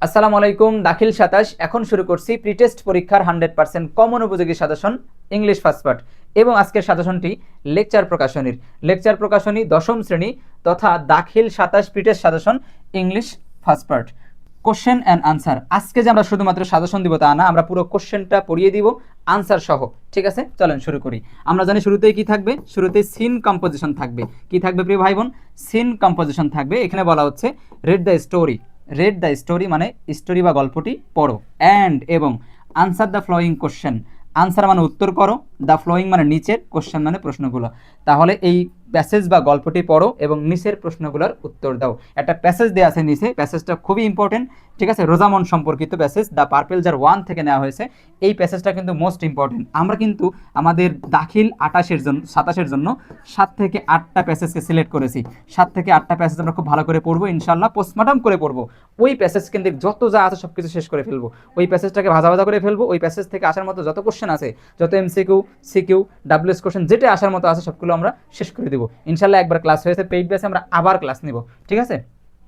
আসসালামু আলাইকুম। দাখিল 27 এখন শুরু করছি প্রিটেস্ট পরীক্ষার 100% কমন উপযোগী সাজেশন ইংলিশ ফার্স্ট পার্ট। এবং আজকের সাজেশনটি লেকচার প্রকাশনী দশম শ্রেণী তথা দাখিল 27 pretest suggestion English first part. Question and answer. আজকে যে আমরা শুধুমাত্র সাজেশন দিব তা না, আমরা পুরো কোশ্চেনটা পড়িয়ে দিব আনসার সহ। ঠিক আছে, চলেন শুরু করি। আমরা জানি শুরুতেই কি থাকবে, শুরুতেই সিন কম্পোজিশন থাকবে। কি থাকবে প্রিয় ভাই বোন? সিন কম্পোজিশন থাকবে। এখানে বলা হচ্ছে রেড দ্য স্টোরি মানে স্টোরি বা গল্পটি পড়ো, অ্যান্ড এবং answer the following question. Answer মানে উত্তর করো, দ্য ফ্লোয়িং মানে নিচের, কোশ্চেন মানে প্রশ্নগুলো। তাহলে এই প্যাসেজ বা গল্পটি পড়ো এবং নিচের প্রশ্নগুলোর উত্তর দাও। একটা প্যাসেজ দেওয়া আছে নিচে, প্যাসেজটা খুবই ইম্পর্টেন্ট। ঠিক আছে, রোজামন সম্পর্কিত প্যাসেজ, দ্য পার্পেল জার 1 থেকে নেওয়া হয়েছে। এই প্যাসেজটা কিন্তু মোস্ট ইম্পর্টেন্ট। আমরা কিন্তু আমাদের দাখিল 27-এর জন্য 7 থেকে 8টা প্যাসেজকে সিলেক্ট করেছি। 7 থেকে 8টা প্যাসেজ আমরা খুব ভালো করে পড়বো ইনশাল্লাহ, পোস্টমর্টম করে পড়বো। ওই প্যাসেজ কিন্তু যত যা আছে সব কিছু শেষ করে ফেলবো, ওই প্যাসেজটাকে ভাজা ভাজা করে ফেলবো। ওই প্যাসেজ থেকে আসার মতো যত কোশ্চেন আছে, যত এমসিকিউ, সিকিউ, ডাব্লিউএস কোশ্চেন যেটা আসার মতো আছে সবগুলো আমরা শেষ করে দেবো ইনশাল্লাহ। একবার ক্লাস হয়েছে, পেইড বেসে আমরা আবার ক্লাস নিব। ঠিক আছে,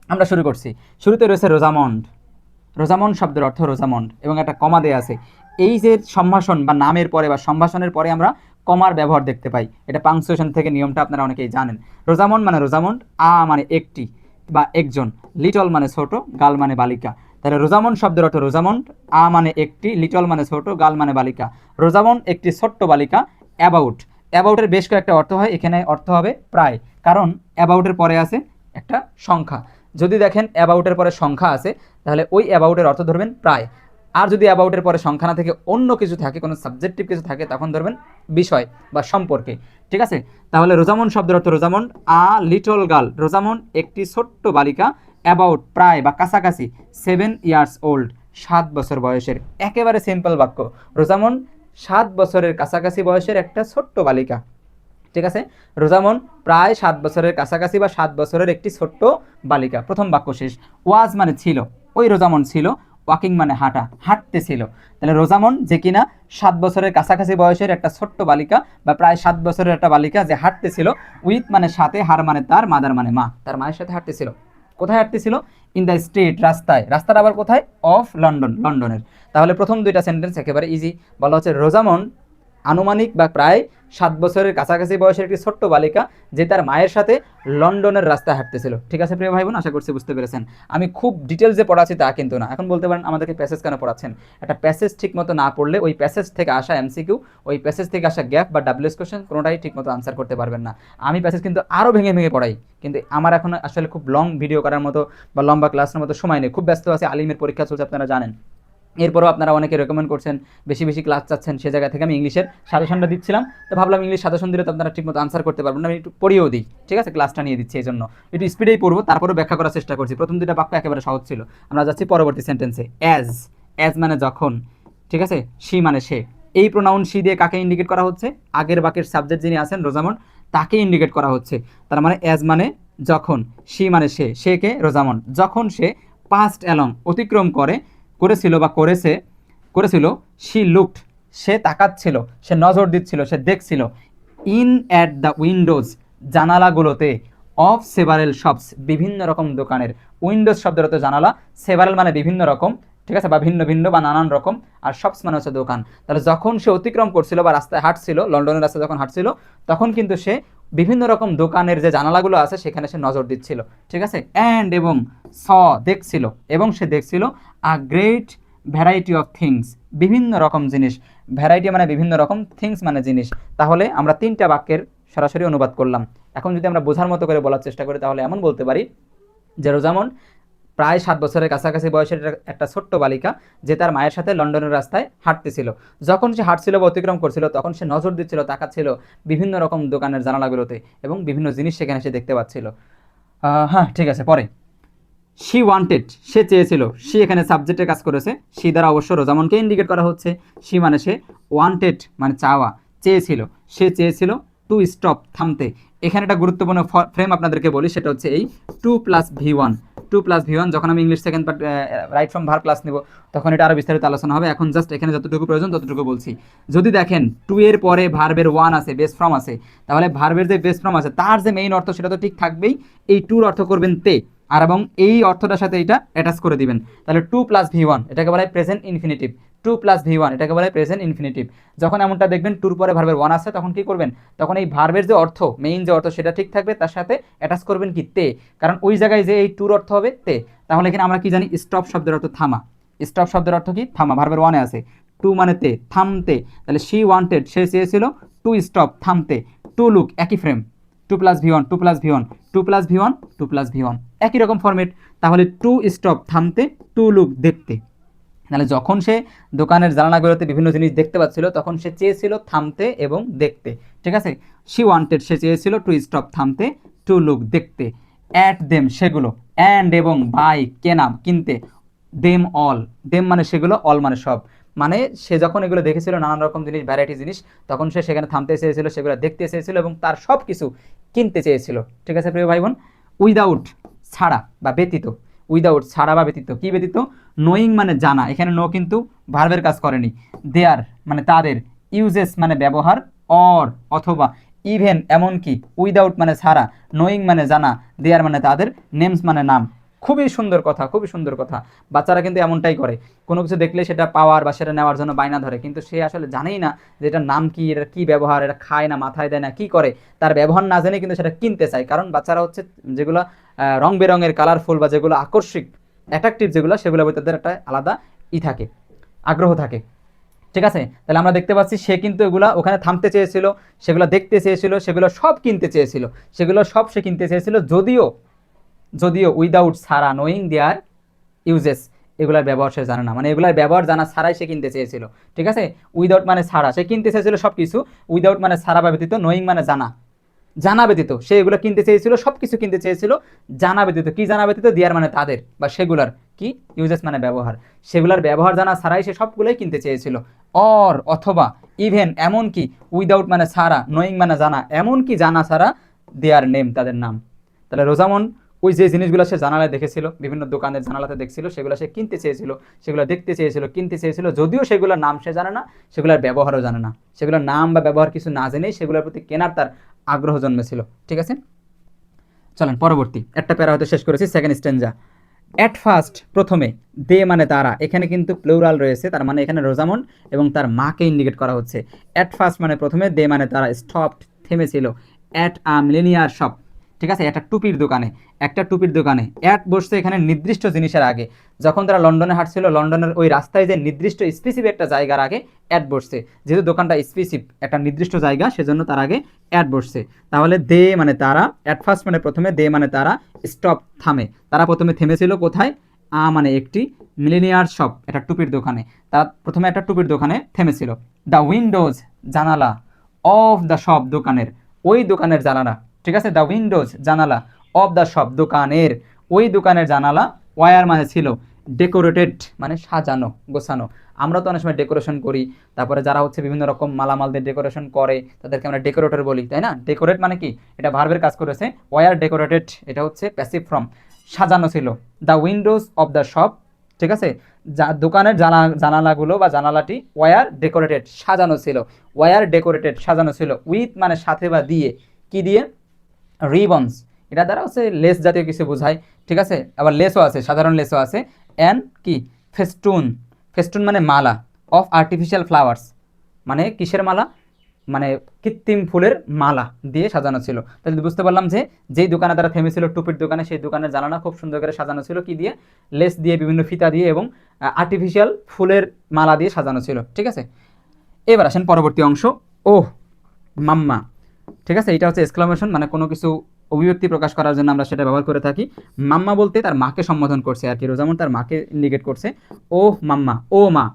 আমরা শুরু করছি। শুরুতে রয়েছে রোজামন্ড শব্দের অর্থ রোজামন্ড এবং একটা কমা দেয়া আছে। এই যে সম্ভাষণ বা নামের পরে বা সম্ভাষণের পরে আমরা কমার ব্যবহার দেখতে পাই, এটা পাংচুয়েশন থেকে নিয়মটা আপনারা অনেকেই জানেন। রোজামন্ড মানে রোজামন্ড, আ মানে একটি বা একজন, লিটল মানে ছোট, গাল মানে বালিকা। তাহলে রোজামন্ড শব্দের অর্থ রোজামন্ড, আ মানে একটি, লিটল মানে ছোট, গাল মানে বালিকা। রোজামন্ড একটি ছোট্ট বালিকা। অ্যাবাউটের বেশ কয়েকটা অর্থ হয়, এখানে অর্থ হবে প্রায়, কারণ অ্যাবাউটের পরে আছে একটা সংখ্যা। যদি দেখেন অ্যাবাউটের পরে সংখ্যা আছে, তাহলে ওই অ্যাবাউটের অর্থ ধরবেন প্রায়। আর যদি অ্যাবাউটের পরে সংখ্যা না থেকে অন্য কিছু থাকে, কোনো সাবজেক্টিভ কিছু থাকে, তখন ধরবেন বিষয় বা সম্পর্কে। ঠিক আছে, তাহলে রোজামন্ড শব্দের অর্থ Rosamund, a little girl, Rosamund একটি ছোট্ট বালিকা, অ্যাবাউট প্রায় বা কাছাকাছি, 7 ইয়ার্স ওল্ড 7 বছর বয়সের। একেবারে সিম্পল বাক্য, রোজামন্ড 7 বছরের কাছাকাছি বয়সের একটা ছোট্ট বালিকা। ঠিক আছে, রোজামন্ড প্রায় 7 বছরের কাছাকাছি বা 7 বছরের একটি ছোট্ট বালিকা। প্রথম বাক্য শেষ। ওয়াজ মানে ছিল, ওই রোজামন্ড ছিল। ওয়াকিং মানে হাঁটা, হাঁটতে ছিল। তাহলে রোজামন্ড যে কিনা 7 বছরের কাছাকাছি বয়সের একটা ছোট্ট বালিকা বা প্রায় 7 বছরের একটা বালিকা যে হাঁটতে ছিল। উইথ মানে সাথে, হার মানে তার, মাদার মানে মা, তার মায়ের সাথে হাঁটতেছিল। কোথায় হাঁটতেছিল? ইন দ্য স্ট্রিট, রাস্তায়। রাস্তাটা আবার কোথায়? অফ লন্ডন, লন্ডনের। তাহলে প্রথম দুইটা সেন্টেন্স একেবারে ইজি। বলা হচ্ছে রোজামন্ড আনুমানিক বা প্রায় 7 বছরের কাছাকাছি বয়সের একটি ছোট্ট বালিকা যে তার মায়ের সাথে লন্ডনের রাস্তায় হাঁটতেছিল। ঠিক আছে প্রিয় ভাই বোন, আশা করছি বুঝতে পেরেছেন। আমি খুব ডিটেলসে পড়াচ্ছি তা কিন্তু না। এখন বলতে পারেন আমাদেরকে প্যাসেজ কেন পড়াচ্ছেন? একটা প্যাসেজ ঠিক মতো না পড়লে ওই প্যাসেজ থেকে আসা এমসিকিউ, ওই প্যাসেজ থেকে আসা গ্যাপ বা ডাব্লিউএস কোশ্চেন কোনোটাই ঠিক মতো আনসার করতে পারবেন না। আমি প্যাসেজ কিন্তু আরও ভেঙে ভেঙে পড়াই, কিন্তু আমার এখন আসলে খুব লং ভিডিও করার মতো বা লম্বা ক্লাসের মতো সময় নেই, খুব ব্যস্ত আছে, আলিমের পরীক্ষা চলছে আপনারা জানেন। এরপরও আপনারা অনেকে রেকমেন্ড করছেন, বেশি বেশি ক্লাস চাচ্ছেন, সে জায়গা থেকে আমি ইংলিশের সাজেশনটা দিচ্ছিলাম। তো ভাবলাম ইংলিশ সাজেশন দিলে তো আপনারা ঠিকমতো আনসার করতে পারবেন না, আমি একটু পড়িয়েও দিই। ঠিক আছে, ক্লাসটা নিয়ে দিচ্ছি, এই জন্য একটু স্পিডেই পড়বো, তারপরেও ব্যাখ্যা করার চেষ্টা করছি। প্রথম দুটা বাক্য একেবারে সহজ ছিল। আমরা যাচ্ছি পরবর্তী সেন্টেন্সে। অ্যাজ মানে যখন। ঠিক আছে, শি মানে সে। এই প্রোনাউন শি দিয়ে কাকে ইন্ডিকেট করা হচ্ছে? আগের বাক্যের সাবজেক্ট যিনি আছেন রোজামন্ড, তাকে ইন্ডিকেট করা হচ্ছে। তার মানে অ্যাজ মানে যখন, শি মানে সে, সে কে? রোজামন্ড। যখন সে পাস্ট অ্যালং অতিক্রম করেছিল বা করেছিল, শি লুকড সে তাকাচ্ছিল, সে নজর দিচ্ছিল, সে দেখছিল। ইন অ্যাট দ্য উইন্ডোজ জানালাগুলোতে, অফ সেভারেল শপস বিভিন্ন রকম দোকানের। উইন্ডোজ শব্দের অর্থ জানালা, সেভারেল মানে বিভিন্ন রকম, ঠিক আছে, বা ভিন্ন ভিন্ন বা নানান রকম, আর শপস মানে হচ্ছে দোকান। তাহলে যখন সে অতিক্রম করছিল বা রাস্তায় হাঁটছিল, লন্ডনের রাস্তায় যখন হাঁটছিল, তখন কিন্তু সে বিভিন্ন রকম দোকানের যে জানালাগুলো আছে সেখানে সে নজর দিচ্ছিল। ঠিক আছে, অ্যান্ড এবং স দেখছিল, এবং সে দেখছিল a great variety of things বিভিন্ন রকম জিনিস। ভ্যারাইটি মানে বিভিন্ন রকম, থিংস মানে জিনিস। তাহলে আমরা 3টা বাক্যের সরাসরি অনুবাদ করলাম। এখন যদি আমরা বোঝার মতো করে বলার চেষ্টা করি, তাহলে এমন বলতে পারি যে রোজামন্ড প্রায় 7 বছরের কাছাকাছি বয়সের একটা ছোট্ট বালিকা যে তার মায়ের সাথে লন্ডনের রাস্তায় হাঁটতেছিল। যখন সে হাঁটছিল বা অতিক্রম করছিল, তখন সে নজর দিচ্ছিল, তাকাচ্ছিল বিভিন্ন রকম দোকানের জানালাগুলোতে এবং বিভিন্ন জিনিস সেখানে সে দেখতে পাচ্ছিল। হ্যাঁ, ঠিক আছে। পরে শি ওয়ান্টেড সে চেয়েছিল, শি এখানে সাবজেক্টের কাজ করেছে, শি দ্বারা অবশ্য রোজামনকে ইন্ডিকেট করা হচ্ছে। শি মানে সে, ওয়ান্টেড মানে চাওয়া, চেয়েছিল, সে চেয়েছিল টু স্টপ থামতে। এখানে একটা গুরুত্বপূর্ণ ফ্রেম আপনাদেরকে বলি, সেটা হচ্ছে এই 2+V1 যখন আমি English second part right from verb class নেব, তখন এটা আরও বিস্তারিত আলোচনা হবে। এখন জাস্ট এখানে যতটুকু প্রয়োজন ততটুকু বলছি। যদি দেখেন 2 এর পরে ভার্বের 1 আছে, বেস ফর্ম আছে, তাহলে ভার্বের যে বেস ফর্ম আছে তার যে মেইন অর্থ সেটা তো ঠিক থাকবেই। এই 2-র অর্থ করবেন তে, আর এবং এই অর্থটার সাথে এটা অ্যাটাচ করে দিবেন। তাহলে টু প্লাস ভি ওয়ান এটাকে বলা হয় present infinitive. To plus V one এটাকে বলা হয় প্রেজেন্ট ইনফিনিটিভ। যখন এমনটা দেখবেন টুর পরে ভার্বের ওয়ান আছে, তখন কি করবেন, তখন এই ভার্বের যে অর্থ, মেইন যে অর্থ সেটা ঠিক থাকবে, তার সাথে অ্যাটাচ করবেন কি তে, কারণ ওই জায়গায় যে এই টুর অর্থ হবে তে। তাহলে এখানে আমরা কি জানি, স্টপ শব্দের অর্থ থামা। স্টপ শব্দের অর্থ কি, থামা। ভার্বের ওয়ানে আছে, টু মানে তে, থামতে। তাহলে শি ওয়ান্টেড, সে চেয়েছিল, টু স্টপ, থামতে। টু লুক, একই frame, to plus V one, to plus V one, to plus V one, to plus V one, একই রকম ফরম্যাট। তাহলে টু স্টপ, থামতে, টু লুক, দেখতে। তাহলে যখন সে দোকানের জানালাগুলোতে বিভিন্ন জিনিস দেখতে পাচ্ছিল, তখন সে চেয়েছিল থামতে এবং দেখতে। ঠিক আছে, শি ওয়ান্টেড, সে চেয়েছিল, টু স্টপ, থামতে, টু লুক, দেখতে। অ্যাট দেম, সেগুলো। অ্যান্ড, এবং, বাই, কেনা, কিনতে। দেম অল, দেম মানে সেগুলো, অল মানে সব। মানে সে যখন এগুলো দেখেছিল, নানান রকম জিনিস, ভ্যারাইটি জিনিস, তখন সে সেখানে থামতে চেয়েছিল, সেগুলো দেখতে চেয়েছিল এবং তার সব কিছু কিনতে চেয়েছিল। ঠিক আছে প্রিয় ভাই বোন। উইদাউট, ছাড়া বা ব্যতীত। উইদাউট, ছাড়া বা ব্যতীত। কি ব্যতীত, নোয়িং মানে জানা, এখানে নো কিন্তু ভার্বের কাজ করেনি। দেয়ার মানে তাদের, ইউজেস মানে ব্যবহার, অর অথবা, ইভেন এমনকি, উইদাউট মানে ছাড়া, নোয়িং মানে জানা, দেয়ার মানে তাদের, নেমস মানে নাম। খুবই সুন্দর কথা, খুবই সুন্দর কথা। বাচ্চারা কিন্তু এমনটাই করে, কোনো কিছু দেখলে সেটা পাওয়ার বা সেটা নেওয়ার জন্য বায়না ধরে, কিন্তু সে আসলে জানেই না যে এটার নাম কি, এটা কী ব্যবহার, এটা খায় না, মাথায় দেয় না, কি করে, তার ব্যবহার না জেনে কিন্তু সেটা কিনতে চায়। কারণ বাচ্চারা হচ্ছে যেগুলো রং বেরঙের, কালারফুল বা যেগুলো আকর্ষিক, অ্যাট্রাকটিভ যেগুলো, সেগুলোর প্রতি তাদের একটা আলাদা থাকে, আগ্রহ থাকে। ঠিক আছে, তাহলে আমরা দেখতে পাচ্ছি সে কিন্তু এগুলা ওখানে থামতে চেয়েছিল, সেগুলো দেখতে চেয়েছিল, সেগুলো সব কিনতে চেয়েছিল, সেগুলো সব সে কিনতে চেয়েছিল, যদিও যদিও উইদাউট, ছাড়া, নোয়িং দেয়ার ইউজেস, এগুলার ব্যবহার সে জানে না, মানে এগুলার ব্যবহার জানা ছাড়াই সে কিনতে চেয়েছিল। ঠিক আছে, উইদাউট মানে ছাড়া, সে কিনতে চেয়েছিল সব কিছু। উইদাউট মানে ছাড়া বা ব্যতীত, নোয়িং মানে জানা, জানা ব্যতীত সে এগুলো কিনতে চেয়েছিল, সব কিছু কিনতে চেয়েছিল জানা ব্যতীত। কি জানা ব্যতীত, দেয়ার মানে তাদের বা সেগুলার, কি ইউজেস মানে ব্যবহার, সেগুলার ব্যবহার জানা ছাড়াই সে সবগুলোই কিনতে চেয়েছিল। অর অথবা, ইভেন এমনকি, উইদাউট মানে ছাড়া, নোয়িং মানে জানা, এমনকি জানা ছাড়া, দেয়ার নেম তাদের নাম। তাহলে রোজামন ওই যে জিনিসগুলো সে জানালায় দেখেছিল, বিভিন্ন দোকানের জানালাতে দেখছিল, সেগুলো সে কিনতে চেয়েছিল, সেগুলো দেখতে চেয়েছিল, কিনতে চেয়েছিল, যদিও সেগুলোর নাম সে জানে না, সেগুলোর ব্যবহারও জানে না, সেগুলোর নাম বা ব্যবহার কিছু না জেনেই সেগুলোর প্রতি কেনার তার আগ্রহ জন্মেছিল। ঠিক আছে, চলেন পরবর্তী একটা প্যারা হয়তো শেষ করেছি, সেকেন্ড স্ট্যান্জা। অ্যাট ফার্স্ট, প্রথমে, দে মানে তারা, এখানে কিন্তু প্লুরাল রয়েছে, তার মানে এখানে রোজামন এবং তার মাকে ইন্ডিকেট করা হচ্ছে। অ্যাট ফার্স্ট মানে প্রথমে, দে মানে তারা, স্টপড থেমেছিল, অ্যাট আ মিলেনিয়ার শপ। ঠিক আছে, একটা টুপির দোকানে, একটা টুপির দোকানে। অ্যাট বসছে এখানে নির্দিষ্ট জিনিসের আগে, যখন তারা লন্ডনে হাঁটছিল, লন্ডনের ওই রাস্তায় যে নির্দিষ্ট স্পেসিফিক একটা জায়গার আগে অ্যাট বসছে, যেহেতু দোকানটা স্পেসিফিক একটা নির্দিষ্ট জায়গা, সেজন্য তার আগে অ্যাট বসছে। তাহলে দে মানে তারা, অ্যাট ফার্স্ট মানে প্রথমে, দে মানে তারা, স্টপ থামে, তারা প্রথমে থেমেছিল কোথায়, আ মানে একটি, মিলেনিয়ার শপ একটা টুপির দোকানে, তারা প্রথমে একটা টুপির দোকানে থেমেছিল। দ্য উইন্ডোজ জানালা, অফ দ্য শপ দোকানের, ওই দোকানের জানালা। ঠিক আছে, দ্য উইন্ডোজ জানালা, অফ দ্য শপ দোকানের, ওই দোকানের জানালা, ওয়ার মানে ছিল, ডেকোরেটেড মানে সাজানো গোছানো। আমরা তো অনেক সময় ডেকোরেশন করি, তারপরে যারা হচ্ছে বিভিন্ন রকম মালামাল দিয়ে ডেকোরেশন করে তাদেরকে আমরা ডেকোরেটর বলি, তাই না? ডেকোরেট মানে কি, এটা ভার্বের কাজ করেছে। ওয়ার ডেকোরেটেড এটা হচ্ছে প্যাসিভ ফর্ম, সাজানো ছিল। The windows of the shop, ঠিক আছে, দোকানের জানালাগুলো বা জানালাটি ওয়ার ডেকোরেটেড সাজানো ছিল, ওয়ার ডেকোরেটেড সাজানো ছিল, উইথ মানে সাথে বা দিয়ে, কি দিয়ে, রিবনস, এটা দ্বারা হচ্ছে লেস জাতীয় কিছু বোঝায়। ঠিক আছে, আবার লেসও আছে, সাধারণ লেসও আছে। অ্যান্ড কি, ফেস্টুন, ফেস্টুন মানে মালা, অফ আর্টিফিশিয়াল ফ্লাওয়ার্স মানে কিসের মালা, মানে কৃত্রিম ফুলের মালা দিয়ে সাজানো ছিল। তাহলে বুঝতে পারলাম যে যেই দোকানে তারা থেমেছিল টুপির দোকানে, সেই দোকানের জানালা খুব সুন্দর করে সাজানো ছিল, কি দিয়ে, লেস দিয়ে, বিভিন্ন ফিতা দিয়ে এবং আর্টিফিশিয়াল ফুলের মালা দিয়ে সাজানো ছিল। ঠিক আছে, এবার আসেন পরবর্তী অংশ। ও মাম্মা, ঠিক আছে, এটা হচ্ছে এক্সক্লামেশন, মানে কোনো কিছু অভিব্যক্তি প্রকাশ করার জন্য আমরা সেটা ব্যবহার করে থাকি। মাম্মা বলতে তার মাকে সম্বোধন করছে আর কি, রোজামন তার মাকে ইন্ডিকেট করছে। ও মাম্মা, ও মা,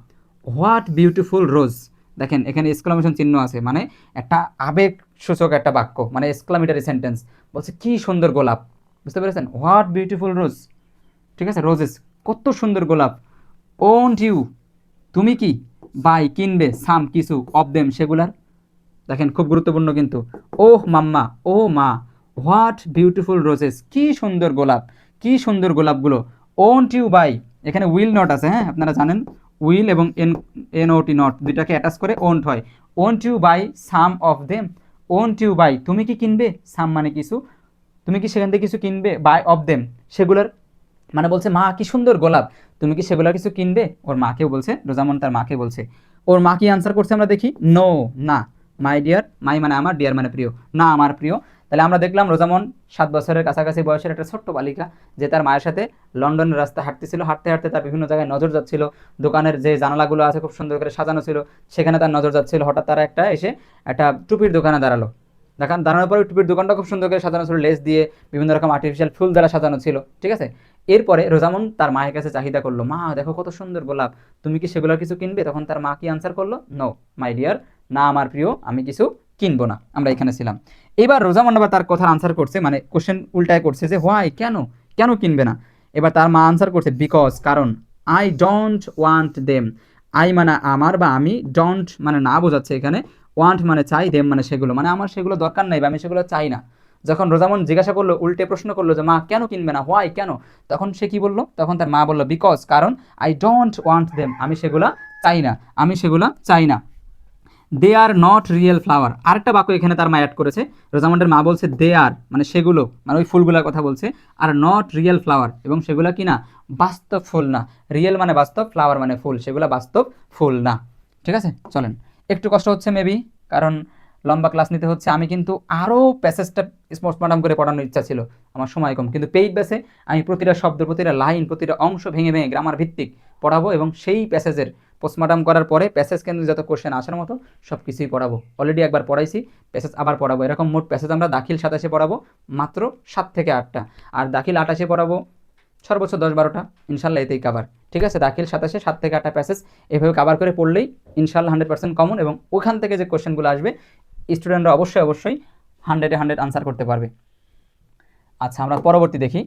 হোয়াট বিউটিফুল রোজ, দেখেন এখানে এক্সক্লামেশন চিহ্ন আছে, মানে একটা আবেগ সূচক একটা বাক্য, মানে এক্সক্লামেটরি সেন্টেন্স, বলছে কি সুন্দর গোলাপ, বুঝতে পেরেছেন, হোয়াট বিউটিফুল রোজ। ঠিক আছে, রোজেস কত সুন্দর গোলাপ। ওন্ট ইউ, তুমি কি, বাই কিনবে, সাম কিছু, অফ দেম সেগুলার। দেখেন খুব গুরুত্বপূর্ণ কিন্তু, ওহ মাম্মা, ও মা, হোয়াট বিউটিফুল রোজেস, কি সুন্দর গোলাপ, কি সুন্দর গোলাপগুলো। ওন্ট ইউ বাই, এখানে উইল নট আছে, হ্যাঁ আপনারা জানেন, উইল এবং এনওটি নট দুইটাকে অ্যাটাচ করে ওন্ট হয়। Won't you buy some of them, won't you buy তুমি কি কিনবে, সাম মানে কিছু, তুমি কি সেখান থেকে কিছু কিনবে, বাই অফ দেম, সেগুলোর মানে বলছে মা কি সুন্দর গোলাপ, তুমি কি সেগুলো কিছু কিনবে, ওর মাকেও বলছে, রোজামন তার মাকে বলছে। ওর মা কি আনসার করছে আমরা দেখি, নো, না। মাই ডিয়ার, মাই মানে আমার, ডিয়ার মানে প্রিয়, না আমার প্রিয়। তাহলে আমরা দেখলাম রোজামন 7 বছরের কাছাকাছি বয়সের একটা ছোট্ট বালিকা, যে তার মায়ের সাথে লন্ডনের রাস্তায় হাঁটতেছিল, হাঁটতে হাঁটতে তার বিভিন্ন জায়গায় নজর যাচ্ছিল, দোকানের যে জানালাগুলো আছে খুব সুন্দর করে সাজানো ছিল সেখানে তার নজর যাচ্ছিল। হঠাৎ তারা এসে একটা টুপির দোকানে দাঁড়ালো। দেখান দাঁড়ানোর পরে টুপির দোকানটা খুব সুন্দর করে সাজানো ছিল, লেস দিয়ে বিভিন্ন রকম আর্টিফিশিয়াল ফুল দ্বারা সাজানো ছিল, ঠিক আছে। এরপরে রোজামন তার মায়ের কাছে চাহিদা করলো, মা দেখো কত সুন্দর গোলাপ, তুমি কি সেগুলোর কিছু কিনবে? তখন তার মা কি আনসার করলো, নো মাই ডিয়ার, না আমার প্রিয়, আমি কিছু কিনবো না। আমরা এখানে ছিলাম। এবার রোজামন আবার তার কথার আনসার করছে, মানে কোশ্চেন উল্টায় করছে যে হোয়াই, কেন, কেন কিনবে না। এবার তার মা আনসার করছে বিকজ, কারণ, I don't want them, I মানে আমার বা আমি, ডোন্ট মানে না বোঝাচ্ছে এখানে, ওয়ান্ট মানে চাই, দেম মানে সেগুলো, মানে আমার সেগুলো দরকার নেই বা আমি সেগুলো চাই না। যখন রোজামন জিজ্ঞাসা করলো, উল্টে প্রশ্ন করলো যে মা কেন কিনবে না, হোয়াই কেন, তখন সে কি বললো, তখন তার মা বললো বিকজ, কারণ, আই ডোন্ট ওয়ান্ট দেম, আমি সেগুলা চাই না, আমি সেগুলা চাই না। দে আর নট রিয়েল ফ্লাওয়ার, আরেকটা বাক্য এখানে তার মা অ্যাড করেছে। রোজামন্ডের মা বলছে দে আর মানে সেগুলো, মানে ওই ফুলগুলোর কথা বলছে, আর নট রিয়েল ফ্লাওয়ার, এবং সেগুলো কি না, বাস্তব ফুল না। রিয়েল মানে বাস্তব, ফ্লাওয়ার মানে ফুল, সেগুলো বাস্তব ফুল না। ঠিক আছে, চলেন। একটু কষ্ট হচ্ছে মেবি, কারণ লম্বা ক্লাস নিতে হচ্ছে। আমি কিন্তু আরও প্যাসেজটা পোস্টমর্টম করে পড়ানোর ইচ্ছা ছিল, আমার সময় কম, কিন্তু পেইড বেসে আমি প্রতিটা শব্দ, প্রতিটা লাইন, প্রতিটা অংশ ভেঙে ভেঙে গ্রামার ভিত্তিক পড়াবো, এবং সেই প্যাসেজের পোস্টমর্টম করার পরে প্যাসেজ কেন্দ্রে যত কোশ্চেন আসার মতো সব কিছুই পড়াবো। অলরেডি একবার পড়াইছি, প্যাসেজ আবার পড়াবো। এরকম মোট প্যাসেজ আমরা দাখিল 27 পড়াবো, মাত্র 7 থেকে 8টা, আর দাখিল 28 পড়াবো সর্বোচ্চ 10-12টা, ইনশাল্লাহ এতেই কাভার। ঠিক আছে, দাখিল 27 7 থেকে 8টা প্যাসেজ এভাবে কাভার করে পড়লেই ইনশাল্লাহ 100% কমন, এবং ওখান থেকে যে কোশ্চেনগুলো আসবে স্টুডেন্টরা অবশ্যই 100-এ 100 আনসার করতে পারবে। আচ্ছা, আমরা পরবর্তী দেখি।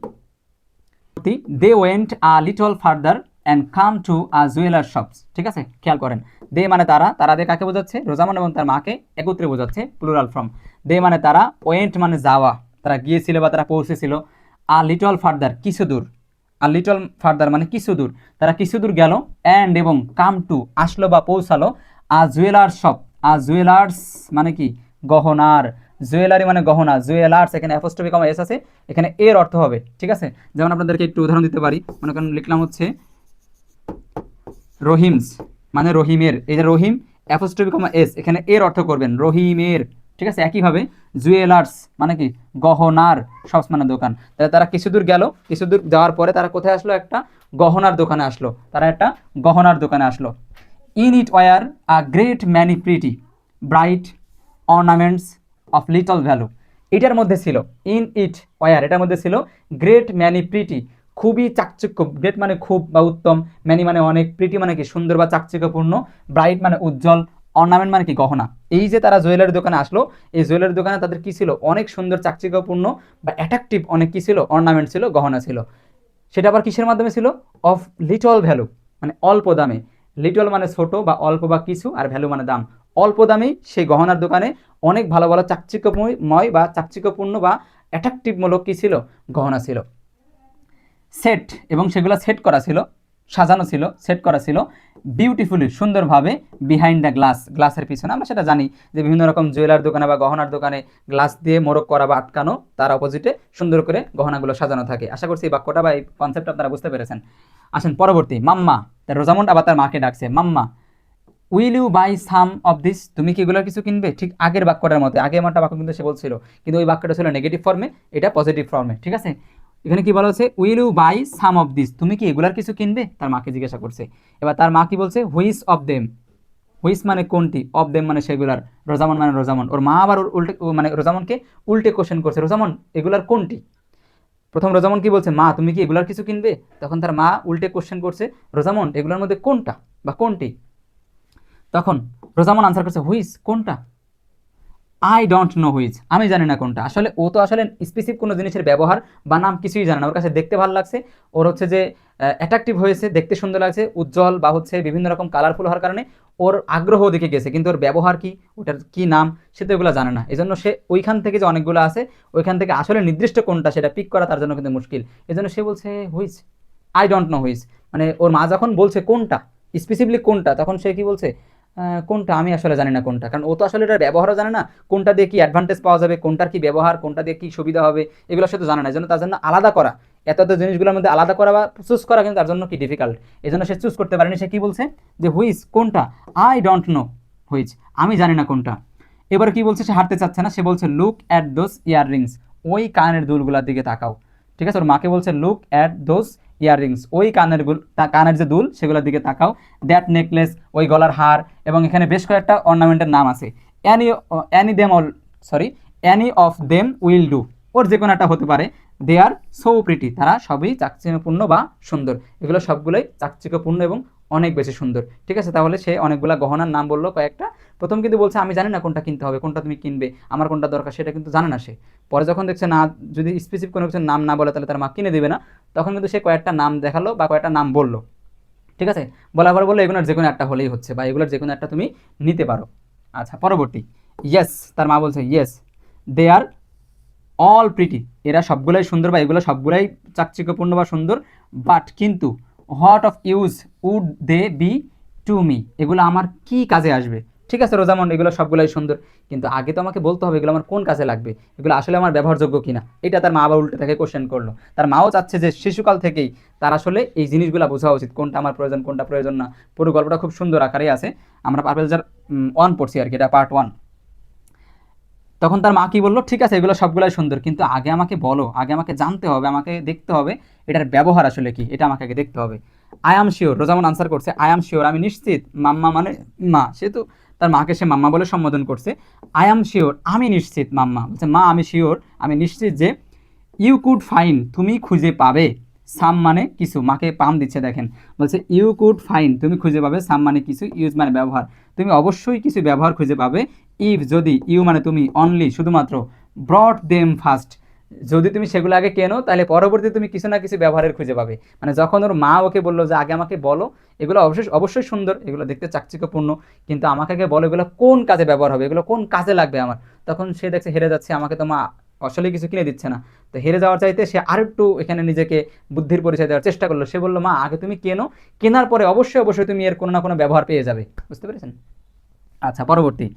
They went a little further and come to a jeweller shops. ঠিক আছে, খেয়াল করেন, দে মানে তারা, তারা দে কাকে বোঝাচ্ছে, রোজামান এবং তার মাকে একত্রে বোঝাচ্ছে, প্লুরাল ফর্ম। দে মানে তারা, ওয়েন্ট মানে যাওয়া, তারা গিয়েছিল বা তারা পৌঁছেছিল। আ লিটল ফার্দার কিছু দূর, আর লিটল ফার্দার মানে কিছু দূর, তারা কিছু দূর গেল, অ্যান্ড এবং কাম টু আসলো বা পৌঁছালো, আ জুয়েলার শপ, আ জুয়েলার্স মানে কি, গহনার, জুয়েলারি মানে গহনা, জুয়েলার্স, এখানে অ্যাপোস্ট্রফি কমা এস আছে, এখানে এর অর্থ হবে। ঠিক আছে, যেমন আপনাদেরকে একটু উদাহরণ দিতে পারি, মনে করেন লিখলাম হচ্ছে রহিমস মানে রহিমের, এই যে রহিম অ্যাপোস্ট্রফি কমা এস, এখানে এর অর্থ করবেন রহিমের। ঠিক আছে, একইভাবে জুয়েলার্স মানে কি, গহনার, শপস মানে দোকান। তাহলে তারা কিছু দূর গেল, কিছু দূর যাওয়ার পরে তারা কোথায় আসলো, একটা গহনার দোকানে আসলো, তারা একটা গহনার দোকানে আসলো। In it were a great many pretty bright ornaments of little value, এটার মধ্যে ছিল, ইন ইট ওয়ার এটার মধ্যে ছিল, গ্রেট ম্যানি প্রিটি খুবই চাকচিক্য, গ্রেট মানে খুব বা উত্তম, ম্যানি মানে অনেক, প্রিটি মানে কি সুন্দর বা চাকচিক্যপূর্ণ, ব্রাইট মানে উজ্জ্বল, অর্নামেন্ট মানে কি গহনা। এই যে তারা জুয়েলারি দোকানে আসলো, এই জুয়েলারি দোকানে তাদের কি ছিল, অনেক সুন্দর চাকচিক্যপূর্ণ বা অ্যাট্রাকটিভ অনেক কি ছিল, অর্নামেন্ট ছিল, গহনা ছিল। সেটা আবার কিসের মাধ্যমে ছিল, অফ লিটল ভ্যালু মানে অল্প দামে, লিটল মানে ছোট বা অল্প বা কিছু, আর ভ্যালু মানে দাম, অল্প দামেই সেই গহনার দোকানে অনেক ভালো ভালো চাকচিক্যময় বা চাকচিক্যপূর্ণ বা অ্যাট্রাকটিভমূলক কী ছিল, গহনা ছিল। সেট এবং সেগুলো সেট করা ছিল, সাজানো ছিল, সেট করা ছিল বিউটিফুলি সুন্দরভাবে, বিহাইন্ড দ্য গ্লাস, গ্লাসের পিছনে। আমরা সেটা জানি যে বিভিন্ন রকম জুয়েলার দোকানে বা গহনার দোকানে গ্লাস দিয়ে মোড়ক করা বা আটকানো, তার অপোজিটে সুন্দর করে গহনাগুলো সাজানো থাকে। আশা করছি এই বাক্যটা বা এই কনসেপ্ট আপনারা বুঝতে পেরেছেন। আসেন পরবর্তী, মাম্মা, রোজামন্ড আবার তার মাকে ডাকছে, mamma will you buy some of this, তুমি কি এগুলোর কিছু কিনবে? ঠিক আগের বাক্যটার মতো, আগে আমারটা বাক্য কিন্তু সে বলছিল, কিন্তু ওই বাক্যটা ছিল নেগেটিভ ফর্মে, এটা পজিটিভ ফর্মে। ঠিক আছে, এখানে কি বলা হচ্ছে, will you buy some of this, তুমি কি এগুলার কিছু কিনবে? তার মাকে জিজ্ঞাসা করছে। এবার তার মা কি বলছে, হুইচ অফ দেম, হুইচ মানে কোনটি, অফ দেম মানে সেগুলার, রোজামন মানে রোজামন। ওর মা আবার উল্টে মানে রোজামনকে উল্টে কোশ্চেন করছে, রোজামন এগুলার কোনটি? প্রথম রোজামন কি বলছে, মা তুমি কি এগুলার কিছু কিনবে? তখন তার মা উল্টে কোশ্চেন করছে, রোজামন এগুলোর মধ্যে কোনটা বা কোনটি? তখন রোজামন আনসার করছে, হুইচ কোনটা, আই ডোন্ট নো হুইচ, আমি জানি না কোনটা। আসলে ও তো আসলে স্পেসিফিক কোনো জিনিসের ব্যবহার বা নাম কিছুই জানে না, ওর কাছে দেখতে ভালো লাগছে, ওর হচ্ছে যে অ্যাট্রাকটিভ হয়েছে, দেখতে সুন্দর লাগছে, উজ্জ্বল বা হচ্ছে বিভিন্ন রকম কালারফুল হওয়ার কারণে ওর আগ্রহ দেখে গেছে, কিন্তু ওর ব্যবহার কি, ওটার কি নাম, সে তো এগুলো জানে না। এই জন্য সে ওইখান থেকে যে অনেকগুলো আছে, ওইখান থেকে আসলে নির্দিষ্ট কোনটা সেটা পিক করা তার জন্য কিন্তু মুশকিল। এই জন্য সে বলছে which, I don't know which, মানে ওর মা যখন বলছে কোনটা, স্পেসিফিকলি কোনটা, তখন সে কি বলছে, কোনটা আমি আসলে জানি না কোনটা, কারণ ও তো আসলে এটার ব্যবহারও জানে না, কোনটা দিয়ে কি অ্যাডভান্টেজ পাওয়া যাবে, কোনটার কি ব্যবহার, কোনটা দিয়ে কি সুবিধা হবে, এগুলো সে তো জানে না। এই জন্য তার জন্য আলাদা করা, এত এত জিনিসগুলোর মধ্যে আলাদা করা বা চুজ করা কিন্তু তার জন্য কি ডিফিকাল্ট। এই জন্য সে চুজ করতে পারেনি। সে কি বলছে যে হুইচ কোনটা, আই ডোন্ট নো হুইচ, আমি জানি না কোনটা। এবার কি বলছে, সে হাঁটতে চাচ্ছে না, সে বলছে লুক অ্যাট দোজ ইয়াররিংস, ওই কানের দুলগুলোর দিকে তাকাও। ঠিক আছে, ওর মাকে বলছে লুক অ্যাট দোজ ইয়াররিংস, ওই কানের যে দুল সেগুলোর দিকে তাকাও। দ্যাট নেকলেস, ওই গলার হার, এবং এখানে বেশ কয়েকটা অর্নামেন্টের নাম আছে। Any any them all sorry any of them will do, ওর যে কোনো একটা হতে পারে। দে আর সো প্রিটি, তারা সবই চাকচিক্যপূর্ণ বা সুন্দর, এগুলো সবগুলোই চাকচিক্যপূর্ণ এবং অনেক বেশি সুন্দর। ঠিক আছে, তাহলে সে অনেকগুলা গহনার নাম বললো কয়েকটা। প্রথম কিন্তু বলছে আমি জানি না কোনটা কিনতে হবে, কোনটা তুমি কিনবে, আমার কোনটা দরকার, সেটা কিন্তু জানে না সে। পরে যখন দেখছে না, যদি স্পেসিফিক কোনো কিছুর নাম না বলে তাহলে তার মা কিনে দেবে না, তখন কিন্তু সে কয়েকটা নাম দেখালো বা কয়েকটা নাম বললো। ঠিক আছে, বলার পর বললো এগুলোর যে কোনো একটা হলেই হচ্ছে, বা এগুলোর যে কোনো একটা তুমি নিতে পারো। আচ্ছা, পরবর্তী, ইয়েস, তার মা বলছে yes they are all pretty, এরা সবগুলাই সুন্দর বা এগুলো সবগুলাই চাকচিক্যপূর্ণ বা সুন্দর। বাট কিন্তু what of use would they be to me, এগুলো আমার কি কাজে আসবে। ঠিক আছে রোজামন্ড, এগুলো সবগুলাই সুন্দর, কিন্তু আগে তো আমাকে বলতে হবে এগুলো আমার কোন কাজে লাগবে, এগুলো আসলে আমার ব্যবহারযোগ্য কিনা। এটা তার মা আবার উল্টে তাকে কোশ্চেন করলো। তার মাও চাচ্ছে যে শিশুকাল থেকেই তার আসলে এই জিনিসগুলো বোঝা উচিত, কোনটা আমার প্রয়োজন কোনটা প্রয়োজন না। পুরো গল্পটা খুব সুন্দর আকারে আছে, আমরা পারভেজার 1 পড়ছি আর কি, এটা পার্ট 1। তখন তার মা কি বললো, ঠিক আছে এগুলো সবগুলাই সুন্দর, কিন্তু আগে আমাকে বলো, আগে আমাকে জানতে হবে, আমাকে দেখতে হবে এটার ব্যবহার আসলে কি, এটা আমাকে আগে দেখতে হবে। I am sure, Rosamund answer করছে আই অ্যাম শিওর, আমি নিশ্চিত। মাম্মা মানে মা, সেহেতু তার মাকে সে মাম্মা বলে সম্বোধন করছে। আই অ্যাম শিওর, আমি নিশ্চিত। মাম্মা বলছে মা আমি শিওর, আমি নিশ্চিত যে ইউ কুড ফাইন, তুমি খুঁজে পাবে। সাম মানে কিছু, মাকে পাম দিচ্ছে দেখেন, বলছে ইউ কুড ফাইন, তুমি খুঁজে পাবে। সাম মানে কিছু, ইউজ মানে ব্যবহার, তুমি অবশ্যই কিছু ব্যবহার খুঁজে পাবে। ইফ যদি, ইউ মানে তুমি, অনলি শুধুমাত্র, ব্রড দেম ফার্স্ট, যদি তুমি সেগুলো আগে কেনো তাহলে পরবর্তী তুমি কিছু না কিছু ব্যবহারের খুঁজে পাবে। মানে যখন ওর মা ওকে বললো যে আগে আমাকে বলো, এগুলো অবশ্যই অবশ্যই সুন্দর, এগুলো দেখতে চাকচিক্যপূর্ণ, কিন্তু আমাকে আগে বলো এগুলো কোন কাজে ব্যবহার হবে, এগুলো কোন কাজে লাগবে আমার। তখন সে দেখছে হেরে যাচ্ছে, আমাকে তো মা আসলে কিছু কিনে দিচ্ছে না। তো হেরে যাওয়ার চাইতে সে আরেকটু এখানে নিজেকে বুদ্ধির পরিচয় দেওয়ার চেষ্টা করলো। সে বললো মা আগে তুমি কেনো, কেনার পরে অবশ্যই অবশ্যই তুমি এর কোনো না কোনো ব্যবহার পেয়ে যাবে। বুঝতে পেরেছেন? আচ্ছা, পরবর্তী,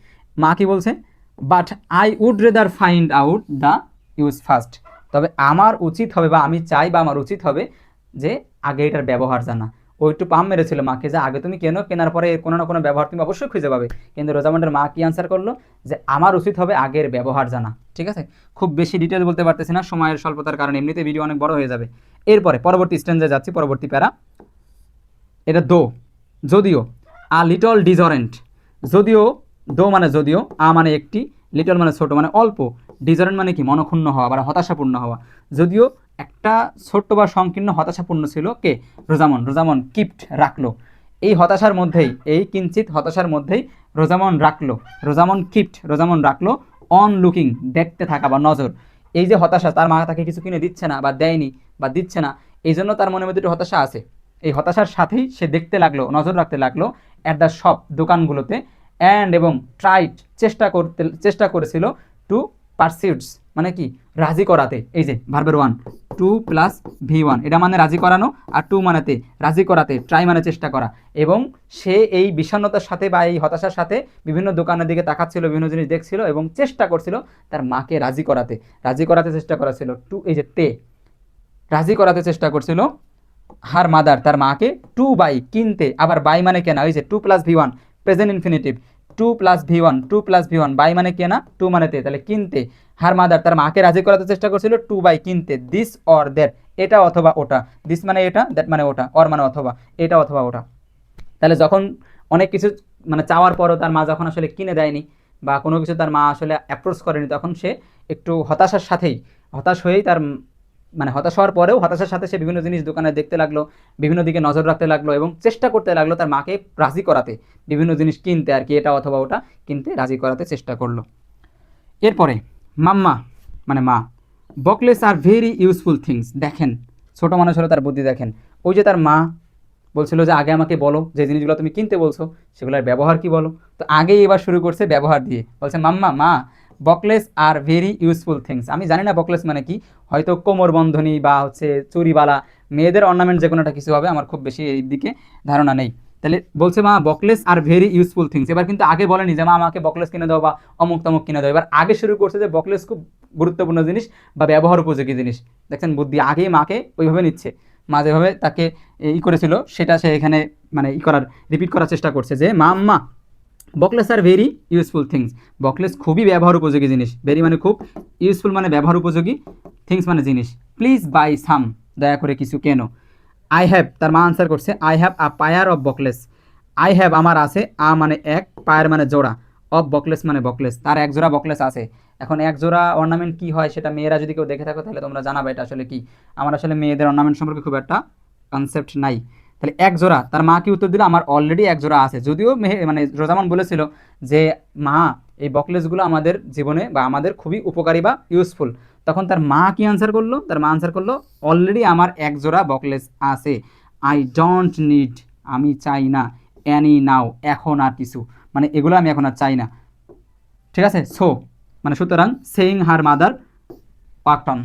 মা কি বলছে, but I would rather find out the use first, তবে আমার উচিত হবে বা আমি চাই বা আমার উচিত হবে যে আগে এটার ব্যবহার জানা। ও একটু পাম মেরেছিল মাকে যে আগে তুমি কেনো, কেনার পরে এর কোনো না কোনো ব্যবহার তুমি অবশ্যই খুঁজে পাবে। কিন্তু রোজামন্ডের মা কি আনসার করলো, যে আমার উচিত হবে আগের ব্যবহার জানা। ঠিক আছে, খুব বেশি ডিটেল বলতে পারতেছি না সময়ের স্বল্পতার কারণে, এমনিতে ভিডিও অনেক বড় হয়ে যাবে। এরপরে পরবর্তী স্ট্যান্ডে যাচ্ছি, পরবর্তী প্যারা, এটা দো, যদিও, আ লিটল ডিজরেন্ট, যদিও, দো মানে যদিও, আ মানে একটি, লিটল মানে ছোট মানে অল্প, ডিজরেন্ট মানে কি মনক্ষুণ্ণ হওয়া বা হতাশাপূর্ণ হওয়া। যদিও একটা ছোট্ট বা সংকীর্ণ হতাশাপূর্ণ ছিল কে, রোজামন। রোজামন কিপ্ট রাখলো, এই হতাশার মধ্যেই, এই কিঞ্চিত হতাশার মধ্যেই রোজামন রাখলো, রোজামন কিপ্ট, রোজামন রাখলো, অন লুকিং দেখতে থাকা বা নজর। এই যে হতাশা, তার মা তাকে কিছু কিনে দিচ্ছে না বা দেয়নি বা দিচ্ছে না, এই জন্য তার মনের মধ্যে একটু হতাশা আছে। এই হতাশার সাথেই সে দেখতে লাগলো, নজর রাখতে লাগলো অ্যাট দ্য শপ, দোকানগুলোতে, অ্যান্ড এবং ট্রাইড চেষ্টা করেছিল, টু পারসিউটস মানে কি রাজি করাতে। এই যে ভার্বের 1 টু প্লাস V1, এটা মানে রাজি করানো, আর টু মানেতে রাজি করাতে, ট্রাই মানে চেষ্টা করা। এবং সে এই বিষণ্ণতার সাথে বা এই হতাশার সাথে বিভিন্ন দোকানের দিকে তাকাচ্ছিল, বিভিন্ন জিনিস দেখছিল এবং চেষ্টা করছিল তার মাকে রাজি করাতে, রাজি করাতে চেষ্টা করা ছিল টু, এই যে তে, রাজি করাতে চেষ্টা করছিল হার মাদার, তার মাকে, টু বাই কিনতে, আবার বাই মানে কেনা, ওই যে to plus V1 present infinitive, to plus V1, to plus V1, buy মানে কেনা, টু মানে তে, তাহলে কিনতে। হার মাদার, তার মাকে রাজি করাতে চেষ্টা করছিল টু বাই কিনতে, দিস অর দ্যাট, এটা অথবা ওটা, দিস মানে এটা, দ্যাট মানে ওটা, অর মানে অথবা, এটা অথবা ওটা। তাহলে যখন অনেক কিছু মানে চাওয়ার পরও তার মা যখন আসলে কিনে দেয়নি বা কোনো কিছু তার মা আসলে অ্যাপ্রোচ করেনি, তখন সে একটু হতাশার সাথেই, হতাশ হয়েই তার মানে হতাশ হওয়ার পরেও হতাশার সাথে সে বিভিন্ন জিনিস দোকানে দেখতে লাগলো, বিভিন্ন দিকে নজর রাখতে লাগলো এবং চেষ্টা করতে লাগলো তার মাকে রাজি করাতে, বিভিন্ন জিনিস কিনতে আর কি, এটা অথবা ওটা কিনতে রাজি করাতে চেষ্টা করলো। এরপরে মাম্মা মানে মা, buckles are very useful things, দেখেন ছোটো মানুষ হলো তার বুদ্ধি দেখেন। ওই যে তার মা বলছিল যে আগে আমাকে বলো যে জিনিসগুলো তুমি কিনতে বলছো সেগুলোর ব্যবহার কি বলো, তো আগেই এবার শুরু করছে ব্যবহার দিয়ে, বলছে মাম্মা মা, buckles are very useful things, আমি জানি না বকলেস মানে কি, হয়তো কোমর বন্ধনী বা হচ্ছে চুরিবালা, মেয়েদের অর্নামেন্ট যে কোনো একটা কিছু হবে, আমার খুব বেশি এই দিকে ধারণা নেই। তাহলে বলছে মা buckles are very useful things. এবার কিন্তু আগে বলেনি যে মা আমাকে বকলেস কিনে দাও বা অমুক তমুক কিনে দাও, এবার আগে শুরু করছে যে বকলেস খুব গুরুত্বপূর্ণ জিনিস বা ব্যবহার উপযোগী জিনিস। দেখছেন বুদ্ধি, আগেই মাকে ওইভাবে নিচ্ছে, মা যেভাবে তাকে করেছিল সেটা সে এখানে মানে রিপিট করার চেষ্টা করছে যে মা আম্মা buckles are very useful things, buckles খুবই ব্যবহার উপযোগী জিনিস, ভেরি মানে খুব, ইউজফুল মানে ব্যবহার উপযোগী, থিংস মানে জিনিস। প্লিজ বাই সাম, দয়া করে কিছু কেন। আই হ্যাভ, তার মা আনসার করছে I have a pair of buckles. I have আমার আছে, আ মানে এক, পায়ার মানে জোড়া, অফ বকলেস মানে বকলেস, তার এক জোড়া বকলেস আছে। এখন এক জোড়া অর্নামেন্ট কি হয় সেটা মেয়েরা যদি কেউ দেখে থাকো তাহলে তোমরা জানাবে এটা আসলে কি। আমার আসলে মেয়েদের অর্নামেন্ট সম্পর্কে খুব একটা কনসেপ্ট নাই। তাহলে এক জোড়া, তার মা কি উত্তর দিল আমার অলরেডি এক জোড়া আছে, যদিও মানে রোজামান বলেছিল যে মা এই বকলেসগুলো আমাদের জীবনে বা আমাদের খুবই উপকারী বা ইউজফুল, তখন তার মা কি আনসার করলো, তার মা আনসার করলো অলরেডি আমার এক জোড়া বকলেস আছে। আই ডোন্ট নিড, আমি চাই না, অ্যানি নাও, এখন আর কিছু, মানে এগুলো আমি এখন আর চাই না। ঠিক আছে, সো মানে সুতরাং saying her mother walked on,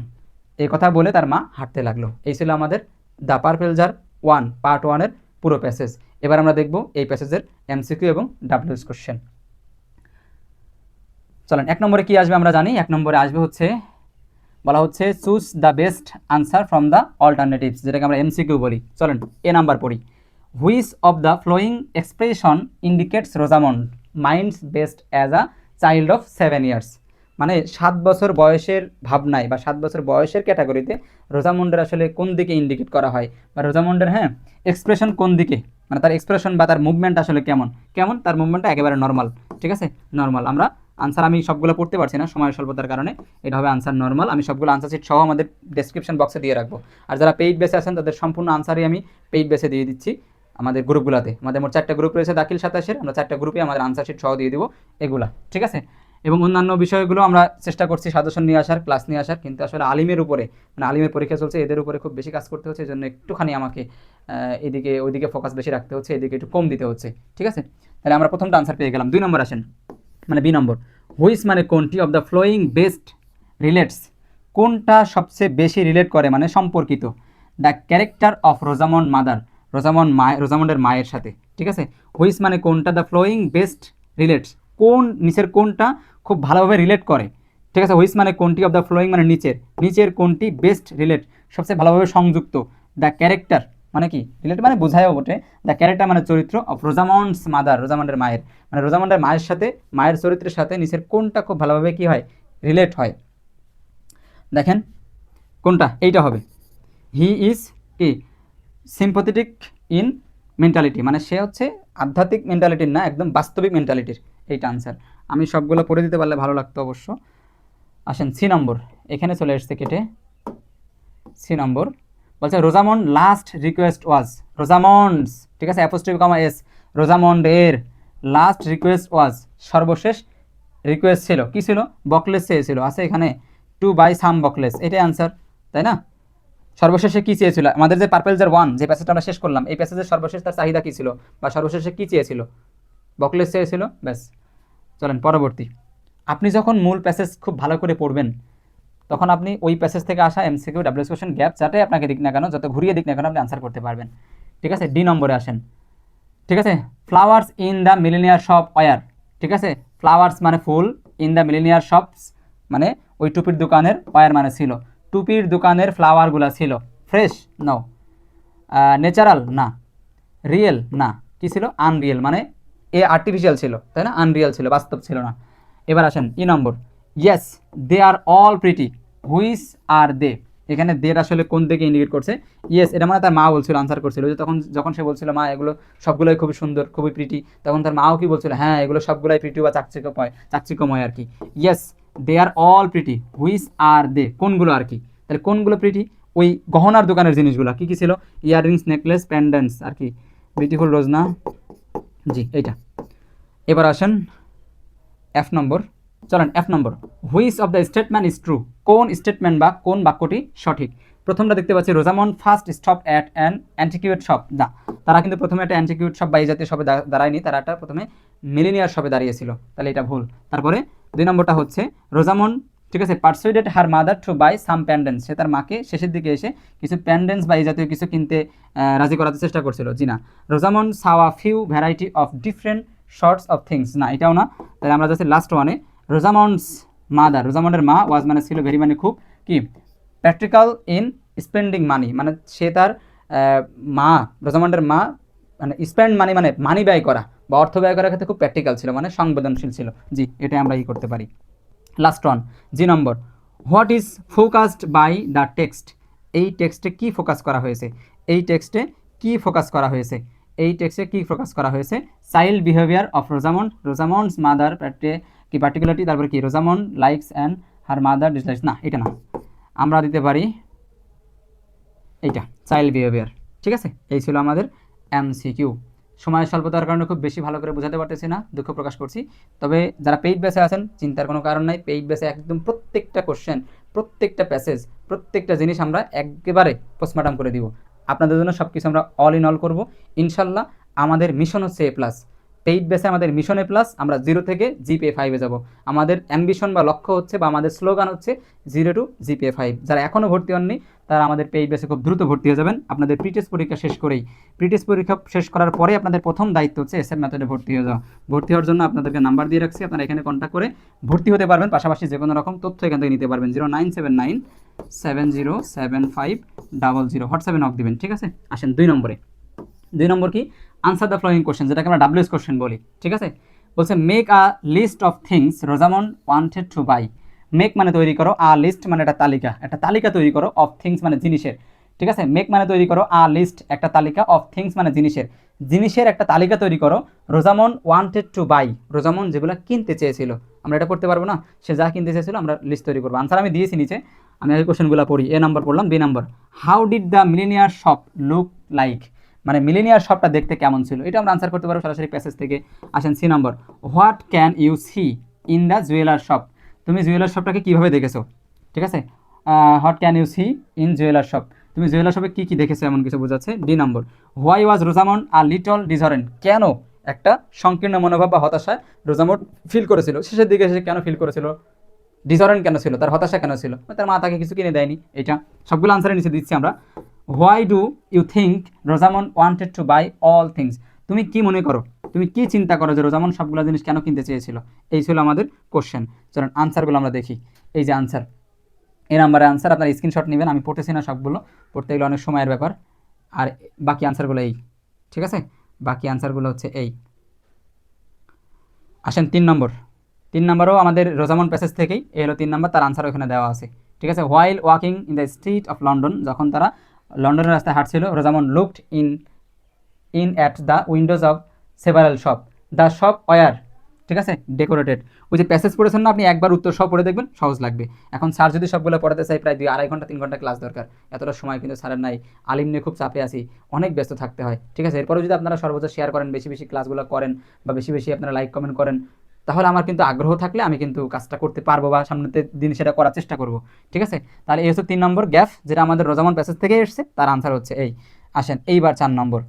এই কথা বলে তার মা হাঁটতে লাগলো। এই ছিল আমাদের দ্য পার্পল জার 1 পার্ট 1-এর পুরো প্যাসেজ। এবার আমরা দেখব এই প্যাসেজের এমসিকিউ এবং ডাব্লিউএস কোশ্চেন। চলেন, এক নম্বরে কি আসবে আমরা জানি। এক নম্বরে আসবে হচ্ছে, বলা হচ্ছে choose the best answer from the alternatives, যেটাকে আমরা এমসিকিউ বলি। চলেন এ নাম্বার পড়ি। Which of the flowing expression indicates Rosamund minds best as a child of 7 years, মানে 7 বছর বয়সের ভাবনায় বা 7 বছর বয়সের ক্যাটাগরিতে রোজামন্ডের আসলে কোন দিকে ইন্ডিকেট করা হয়, বা রোজামন্ডের এক্সপ্রেশন কোন দিকে, মানে তার এক্সপ্রেশন বা তার মুভমেন্ট আসলে কেমন কেমন, তার মুভমেন্টটা একেবারে নর্মাল। ঠিক আছে, নর্মাল। আমরা আনসার আমি সবগুলো পড়তে পারছি না সময়ের স্বল্পতার কারণে, এটা হবে আনসার নর্মাল। আমি সবগুলো আনসার শিট সহ আমাদের ডেসক্রিপশন বক্সে দিয়ে রাখবো। আর যারা পেইড বেসে আছেন তাদের সম্পূর্ণ আনসারই আমি পেইড বেসে দিয়ে দিচ্ছি আমাদের গ্রুপগুলোতে। আমাদের মোট 4টা গ্রুপ রয়েছে দাখিল 27-এর, আমরা 4টা গ্রুপে আমাদের আনসার শিট সহ দিয়ে দিব এগুলা। ঠিক আছে, এবং অন্যান্য বিষয়গুলো আমরা চেষ্টা করছি সাজেশন নিয়ে আসার, ক্লাস নিয়ে আসার, কিন্তু আসলে আলিমের উপরে, মানে আলিমের পরীক্ষা চলছে, এদের উপরে খুব বেশি কাজ করতে হচ্ছে, এই জন্য একটুখানি আমাকে এদিকে ওইদিকে ফোকাস বেশি রাখতে হচ্ছে, এদিকে একটু কম দিতে হচ্ছে। ঠিক আছে, তাহলে আমরা প্রথমটা আনসার পেয়ে গেলাম। 2 নম্বর আসেন, মানে বি নম্বর। হুইচ মানে কোনটি of the following best relates, কোনটা সবচেয়ে বেশি রিলেট করে মানে সম্পর্কিত, the character of Rosamond mother, রোজামন্ডের মায়ের সাথে। ঠিক আছে, হুইচ মানে কোনটা, দ্য ফ্লোয়িং বেস্ট রিলেটস, কোন নিচের কোনটা খুব ভালোভাবে রিলেট করে। ঠিক আছে, হুইচ মানে কোনটি অফ দ্য ফ্লোয়িং মানে নিচের কোনটি বেস্ট রিলেট সবচেয়ে ভালোভাবে সংযুক্ত, দ্য ক্যারেক্টার মানে কি, রিলেট মানে বোঝায়ও বটে, দ্য ক্যারেক্টার মানে চরিত্র, অফ রোজামন্ডস মাদার, রোজামন্ডের মায়ের, মানে রোজামন্ডের মায়ের সাথে, মায়ের চরিত্রের সাথে নিচের কোনটা খুব ভালোভাবে কি হয়, রিলেট হয়। দেখেন কোনটা, এইটা হবে। হি ইজ কি সিম্পথেটিক ইন মেন্টালিটি, মানে সে হচ্ছে আধ্যাত্মিক মেন্টালিটির না, একদম বাস্তবিক মেন্টালিটির, এইটা আনসার। আমি সবগুলো পড়ে দিতে পারলে ভালো লাগতো অবশ্য। আসেন সি নম্বর, এখানে চলে এসছে কেটে। সি নম্বর বলছে রোজামন্ড লাস্ট রিকোয়েস্ট ওয়াজ, রোজামন্ডস, ঠিক আছে, অ্যাপোস্ট্রোফি কমা এস, রোজামন্ডের লাস্ট রিকোয়েস্ট ওয়াজ, সর্বশেষ রিকোয়েস্ট ছিল কি ছিল, বকলেস চেয়েছিল, আছে এখানে টু বাই সাম বকলেস, এটাই আনসার, তাই না। সর্বশেষে কি চেয়েছিল, আমাদের যে পার্পল জার 1 যে প্যাসেজটা আমরা শেষ করলাম, এই প্যাসেজের সর্বশেষ তার চাহিদা কি ছিল, বা সর্বশেষে কি চেয়েছিল, বকলেস চেয়েছিল, ব্যাস। চলেন পরবর্তী। আপনি যখন মূল প্যাসেজ খুব ভালো করে পড়বেন তখন আপনি ওই প্যাসেজ থেকে আসা এমসিকিউ ডাব্লিউএস কোশ্চেন গ্যাপ যাতে আপনাকে দিক না কেন, যত ঘুরিয়ে দিক না কেন, আপনি আনসার করতে পারবেন। ঠিক আছে, ডি নম্বরে আসেন। ঠিক আছে, flowers in the millionaire shop were, ঠিক আছে, ফ্লাওয়ার্স মানে ফুল, ইন দ্য মিলেনিয়ার শপস মানে ওই টুপির দোকানের, ওয়ার মানে ছিল, টুপির দোকানের ফ্লাওয়ারগুলো ছিল ফ্রেশ, নো, ন্যাচারাল না, রিয়েল না, কি ছিল, আনরিয়েল, মানে এ আর্টিফিশিয়াল ছিল, তাই না, আনরিয়েল ছিল, বাস্তব ছিল না। এবার আসেন ই নম্বর। Yes they are all pretty, which are they, এখানে দের আসলে কোন দিকে ইন্ডিকেট করছে, ইয়েস এটা মানে তার মা বলছিল, আনসার করছিল যে যখন সে বলছিল মা এগুলো সবগুলোই খুবই সুন্দর খুবই প্রিটি, তখন তার মাও কি বলছিল, হ্যাঁ এগুলো সবগুলোই প্রিটি বা চাকচিক্যময় আর কি। Yes they are all pretty, which are they কোনগুলো আর কি, তাহলে কোনগুলো প্রিটি, ওই গহনার দোকানের জিনিসগুলো কি কি ছিল, ইয়াররিংস, নেকলেস, প্যান্ডেন্টস আর কি, বিউটিফুল রোজ না, জি এইটা। এবার আসেন এফ নম্বর। চলেন এফ নম্বর। Which of the statement is true, কোন স্টেটমেন্ট বা কোন বাক্যটি সঠিক। প্রথমটা দেখতে পাচ্ছি Rosamond first stop at an antique shop, না তারা কিন্তু প্রথমে একটা অ্যান্টিকিউট শপ বা এই জাতীয় শপে দাঁড়ায়নি, তারা একটা প্রথমে মিলেনিয়ার শপে দাঁড়িয়েছিল, তাহলে এটা ভুল। তারপরে 2 নম্বরটা হচ্ছে রোজামন্ড ঠিক আছে। Persuaded her mother to buy some pendants, সে তার মাকে শেষের দিকে এসে কিছু প্যান্ডেন্টস বা এই জাতীয় কিছু কিনতে রাজি করাতে চেষ্টা করছিল। জি না। Rosamond saw a few variety of different sorts of things, না এটাও না। তাহলে আমরা যাচ্ছি লাস্ট ওয়ানে। রোজামন্ডস মাদার, রোজামন্ডের মা, ওয়াজ মানে ছিল, ভেরি মানে খুব, কি প্র্যাকটিক্যাল ইন স্পেন্ডিং মানি, মানে সে তার মা, রোজামন্ডের মা মানে স্পেন্ড মানি মানে মানি ব্যয় করা বা অর্থ ব্যয় করার ক্ষেত্রে খুব প্র্যাকটিক্যাল ছিল, মানে সংবেদনশীল ছিল। জি, এটা আমরা করতে পারি। লাস্ট ওয়ান, জি নম্বর। What is focused by the text, এই টেক্সটে কি ফোকাস করা হয়েছে, এই টেক্সটে কি ফোকাস করা হয়েছে, এই টেক্সটে কি ফোকাস করা হয়েছে। Child behaviour of Rosamond, Rosamond's mother কি পার্টিকুলারিটি, তারপর কি Rosamond likes and her mother dislikes, না এটা না, আমরা দিতে পারি এইটা, চাইল্ড বিহেভিয়ার। ঠিক আছে, এই ছিল আমাদের এমসিকিউ। সময় স্বল্পতার কারণে খুব বেশি ভালো করে বোঝাতে পারতেছি না, দুঃখ প্রকাশ করছি। তবে যারা পেইড বেসে আছেন চিন্তার কোনো কারণ নাই, পেইড বেসে একদম প্রত্যেকটা কোশ্চেন, প্রত্যেকটা প্যাসেজ, প্রত্যেকটা জিনিস আমরা একেবারে পোস্টমর্টম করে দিব। আপনাদের জন্য সব কিছু আমরা অল ইন অল করবো ইনশাল্লাহ। আমাদের মিশন হচ্ছে এ প্লাস, পেইড বেসে আমাদের মিশন এ প্লাস, আমরা 0 থেকে জিপিএ 5-এ যাব। আমাদের অ্যাম্বিশন বা লক্ষ্য হচ্ছে বা আমাদের স্লোগান হচ্ছে 0 to জিপিএ 5। যারা এখনও ভর্তি হননি তারা আমাদের পেইড বেসে খুব দ্রুত ভর্তি হয়ে যাবেন। আপনাদের প্রিটেস্ট পরীক্ষা শেষ করেই, প্রিটেস্ট পরীক্ষা শেষ করার পরে আপনাদের প্রথম দায়িত্ব হচ্ছে এসএম মেথডে ভর্তি হয়ে যাওয়া। ভর্তি হওয়ার জন্য আপনাদেরকে নাম্বার দিয়ে রাখছি, আপনারা এখানে কন্ট্যাক্ট করে ভর্তি হতে পারবেন। পাশাপাশি যে কোনো রকম তথ্য এখান থেকে নিতে পারবেন। 0979707500 হোয়াটসঅ্যাপে নক দিবেন। ঠিক আছে, আসেন 2 নম্বরে। 2 নম্বর কি, আনসার দ্য ফলোয়িং কোশ্চেন, যেটাকে আমরা ডাব্লিউএস কোশ্চেন বলি। ঠিক আছে, বলছে make a list of things Rosamond wanted to buy. Make মানে তৈরি করো, আ লিস্ট মানে একটা তালিকা, একটা তালিকা তৈরি করো, অফ থিংস মানে জিনিসের। ঠিক আছে, মেক মানে তৈরি করো, আ লিস্ট একটা তালিকা, অফ থিংস মানে জিনিসের, জিনিসের একটা তালিকা তৈরি করো। Rosamond wanted to buy, Rosamond যেগুলো কিনতে চেয়েছিল। আমরা এটা করতে পারবো না, সে যা কিনতে চেয়েছিল আমরা লিস্ট তৈরি করবো। আনসার আমি দিয়েছি নিচে, আমি আগে কোশ্চেনগুলো পড়ি। এ নম্বর পড়লাম। B number, how did the millionaire shop look like, মানে মিলেনিয়ার শপটা দেখতে কেমন ছিল, এটা আমরা আনসার করতে পারবো সরাসরি প্যাসেজ থেকে। আসেন সি নম্বর, what can you see in the jeweller shop, তুমি জুয়েলার শপটাকে কীভাবে দেখেছো। ঠিক আছে, what can you see in jeweller shop, তুমি জুয়েলার শপে কী কী দেখেছো এমন কিছু বোঝাচ্ছে। ডি নম্বর, why was Rosamond a little disorient, কেন একটা সংকীর্ণ মনোভাব বা হতাশায় রোজামন্ড ফিল করেছিল, শেষের দিকে এসে কেন ফিল করেছিল, ডিসঅরেন্ট কেন ছিল, তার হতাশা কেন ছিল, তার মা তাকে কিছু কিনে দেয়নি। এটা সবগুলো আনসারের নিচে দিচ্ছি আমরা। Why do you think Rosamond wanted to buy all things, তুমি কি মনে করো, তুমি কি চিন্তা করো যে রোজামন্ড সবগুলো জিনিস কেন কিনতে চেয়েছিল। এই ছিল আমাদের কোশ্চেন। চলুন আনসারগুলো আমরা দেখি। এই যে আনসার, এই নাম্বারে আনসার, আপনারা স্ক্রিনশট নেবেন, আমি পড়তেছি না সবগুলো, পড়তে গেলে অনেক সময়ের ব্যাপার। আর বাকি আনসারগুলো এই, ঠিক আছে, বাকি আনসারগুলো হচ্ছে এই। আসেন 3 নম্বর। 3 নম্বরও আমাদের রোজামন্ড প্যাসেজ থেকেই, এই হলো 3 নম্বর, তার আনসার ওখানে দেওয়া আছে। ঠিক আছে, while walking in the street of London, যখন তারা লন্ডনের রাস্তায় হাঁটছিল, Rosamond looked in at the windows of several shop, the shop were, ঠিক আছে, ডেকোরেটেড। ওই যে প্যাসেজ পড়েছেন না আপনি, একবার উত্তর সব পড়ে দেখবেন, সহজ লাগবে। এখন স্যার যদি সবগুলো পড়াতে চাই প্রায় 2-2.5 ঘন্টা 3 ঘন্টা ক্লাস দরকার, এতটা সময় কিন্তু স্যারের নাই। আলিম নিয়ে খুব চাপে আছি, অনেক ব্যস্ত থাকতে হয়। ঠিক আছে, এরপরেও যদি আপনারা সর্বোচ্চ শেয়ার করেন, বেশি বেশি ক্লাসগুলো করেন বা বেশি বেশি আপনারা লাইক কমেন্ট করেন, তাহলে আমার কিন্তু আগ্রহ থাকলে আমি কিন্তু কাজটা করতে পারবো বা সামনেতে দিন সেটা করার চেষ্টা করব। ঠিক আছে, তাহলে এই হচ্ছে 3 নম্বর গ্যাপ, যেটা আমাদের রোজামন্ড প্যাসেজ থেকে এসেছে, তার আনসার হচ্ছে এই। আসেন এইবার 4 নম্বর।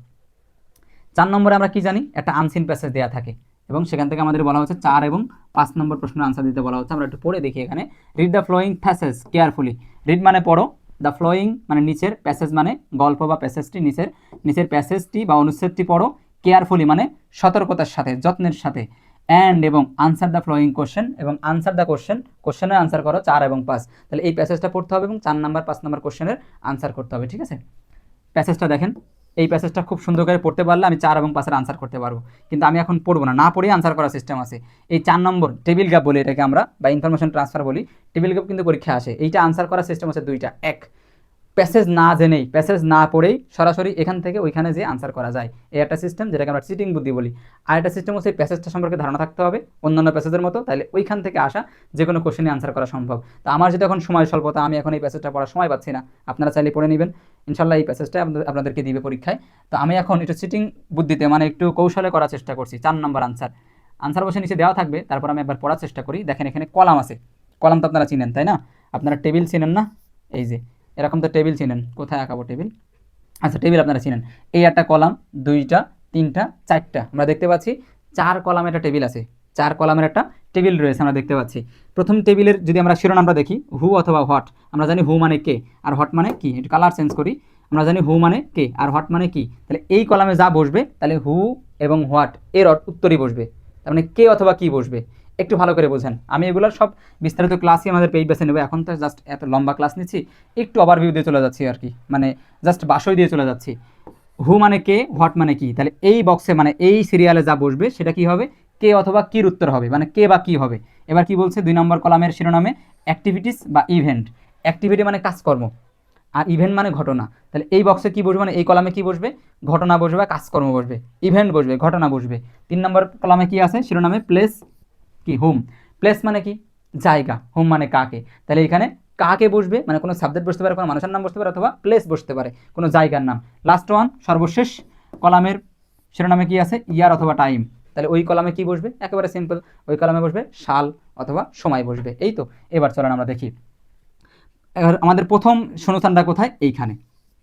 4 নম্বরে আমরা কি জানি, একটা আনসিন প্যাসেজ দেওয়া থাকে এবং সেখান থেকে আমাদের বলা হচ্ছে 4 এবং 5 নম্বর প্রশ্নের আনসার দিতে বলা হচ্ছে। আমরা একটু পড়ে দেখি এখানে। Read the following passage carefully, read মানে পড়ো, দ্য ফ্লোয়িং মানে নিচের, প্যাসেজ মানে গল্প বা প্যাসেজটি, নিচের প্যাসেজটি বা অনুচ্ছেদটি পড়ো, কেয়ারফুলি মানে সতর্কতার সাথে, যত্নের সাথে, অ্যান্ড এবং আনসার দ্য ফ্লোয়িং কোশ্চেন, এবং আনসার দ্য কোশ্চেন, কোশ্চেনের আনসার করো 4 এবং 5। তাহলে এই প্যাসেজটা পড়তে হবে এবং 4 নম্বর 5 নম্বর কোশ্চেনের আনসার করতে হবে। ঠিক আছে, প্যাসেজটা দেখেন, এই প্যাসেজটা খুব সুন্দর করে পড়তে পারলে আমি 4 এবং 5-এর আনসার করতে পারবো, কিন্তু আমি এখন পড়বো না, না পড়েই আনসার করার সিস্টেম আছে। এই 4 নম্বর টেবিল গ্যাপ বলি এটাকে আমরা, বা ইনফরমেশন ট্রান্সফার বলি, টেবিল গ্যাপ কিন্তু পরীক্ষা আসে। এইটা আনসার করার সিস্টেম হচ্ছে 2টা। এক, প্যাসেজ না জেনেই, প্যাসেজ না পড়েই সরাসরি এখান থেকে ওইখানে যে আনসার করা যায়, এই একটা সিস্টেম, যেটাকে আমরা চিটিং বুদ্ধি বলি। আর একটা সিস্টেম হচ্ছে প্যাসেজটা সম্পর্কে ধারণা থাকতে হবে অন্যান্য প্যাসেজের মতো, তাহলে ওইখান থেকে আসা যে কোনো কোশ্চেনে আনসার করা সম্ভব। তো আমার যেটা এখন সময় স্বল্পতা, আমি এখন এই প্যাসেজটা পড়ার সময় পাচ্ছি না, আপনারা চাইলে পড়ে নেবেন ইনশাল্লাহ, এই প্যাসেজটা আপনাদেরকে দিবে পরীক্ষায়। তো আমি এখন একটু চিটিং বুদ্ধিতে, মানে একটু কৌশলে করার চেষ্টা করছি। 4 নম্বর আনসার বসে নিচে দেওয়া থাকবে, তারপর আমি একবার পড়ার চেষ্টা করি। দেখেন এখানে কলাম আছে, কলাম তো আপনারা চিনেন তাই না, আপনারা টেবিল চিনেন না, এই যে এরকম তো টেবিল চিনেন, কোথায় আঁকাবো টেবিল, আচ্ছা টেবিল আপনারা চিনেন। এই একটা কলাম, 2টা 3টা 4টা, আমরা দেখতে পাচ্ছি 4 কলামের একটা টেবিল আছে, 4 কলামের একটা টেবিল রয়েছে আমরা দেখতে পাচ্ছি। প্রথম টেবিলের যদি আমরা শিরোনামটা দেখি, হু অথবা হোয়াট, আমরা জানি হু মানে কে আর হোয়াট মানে কি। একটু কালার চেঞ্জ করি, আমরা জানি হু মানে কে আর হোয়াট মানে কি। তাহলে এই কলামে যা বসবে তাহলে হু এবং হোয়াট এর উত্তরই বসবে, তার মানে কে অথবা কি বসবে। একটু ভালো করে বোঝেন, আমি এগুলোর সব বিস্তারিত ক্লাসই আমাদের পেজ বেছে নেবো। এখন তো জাস্ট এত লম্বা ক্লাস নিচ্ছি, একটু ওভারভিউ দিয়ে চলে যাচ্ছি আর কি, মানে জাস্ট বাসই দিয়ে চলে যাচ্ছি। হু মানে কে, হোয়াট মানে কি, তাহলে এই বক্সে মানে এই সিরিয়ালে যা বসবে সেটা কি হবে, কে অথবা কির উত্তর হবে, মানে কে বা কি হবে। এবার কি বলছে 2 নম্বর কলামের শিরোনামে, অ্যাক্টিভিটিস বা ইভেন্ট। অ্যাক্টিভিটি মানে কাজকর্ম আর ইভেন্ট মানে ঘটনা। তাহলে এই বক্সে কি বসবে, মানে এই কলামে কি বসবে, ঘটনা বসবে, কাজকর্ম বসবে, ইভেন্ট বসবে, ঘটনা বসবে। 3 নম্বর কলামে কি আছে শিরোনামে, প্লেস কি, হোম। প্লেস মানে কি, জায়গা, হোম মানে কাকে। তাহলে এখানে কাকে বসবে, মানে কোনো সাবজেক্ট বসতে পারে, কোনো মানুষের নাম বসতে পারে, অথবা প্লেস বসতে পারে, কোনো জায়গার নাম। লাস্ট ওয়ান, সর্বশেষ কলামের শিরোনামে কি আছে, ইয়ার অথবা টাইম। তাহলে ওই কলামে কি বসবে, একেবারে সিম্পল, ওই কলামে বসবে সাল অথবা সময় বসবে। এই তো, এবার চলেন আমরা দেখি। এবার আমাদের প্রথম শূন্যস্থানটা কোথায়, এইখানে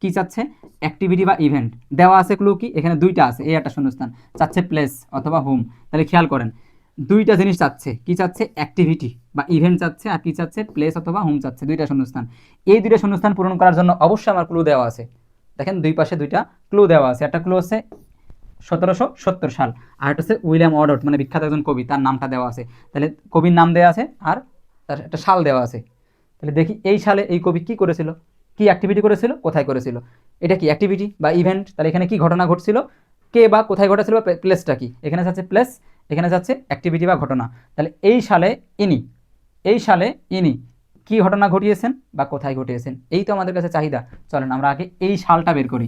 কি চাচ্ছে, অ্যাক্টিভিটি বা ইভেন্ট। দেওয়া আছে ক্লু কি, এখানে দুইটা আছে, এই একটা শূন্যস্থান, চাচ্ছে প্লেস অথবা হোম। তাহলে খেয়াল করেন, দুইটা জিনিস চাচ্ছে, কি চাচ্ছে, অ্যাক্টিভিটি বা ইভেন্ট চাচ্ছে, আর কি চাচ্ছে, প্লেস অথবা হোম চাচ্ছে, দুইটা শূন্যস্থান। এই দুইটা শূন্যস্থান পূরণ করার জন্য অবশ্যই আমার ক্লু দেওয়া আছে। দেখেন দুই পাশে দুইটা ক্লু দেওয়া আছে। একটা ক্লু হচ্ছে 1770 সাল, আর একটা হচ্ছে উইলিয়াম অডওয়ার্থ, মানে বিখ্যাত একজন কবি, তার নামটা দেওয়া আছে। তাহলে কবির নাম দেওয়া আছে আর তার একটা সাল দেওয়া আছে। তাহলে দেখি এই সালে এই কবি কি করেছিল, কি অ্যাক্টিভিটি করেছিল, কোথায় করেছিল। এটা কি অ্যাক্টিভিটি বা ইভেন্ট, তাহলে এখানে কি ঘটনা ঘটছিল, কে বা কোথায় ঘটেছিল, বা প্লেসটা কি, এখানে যাচ্ছে প্লেস, এখানে যাচ্ছে অ্যাক্টিভিটি বা ঘটনা। তাহলে এই সালে ইনি, এই সালে ইনি কি ঘটনা ঘটিয়েছেন বা কোথায় ঘটিয়েছেন, এই তো আমাদের কাছে চাহিদা। চলেন আমরা আগে এই সালটা বের করি।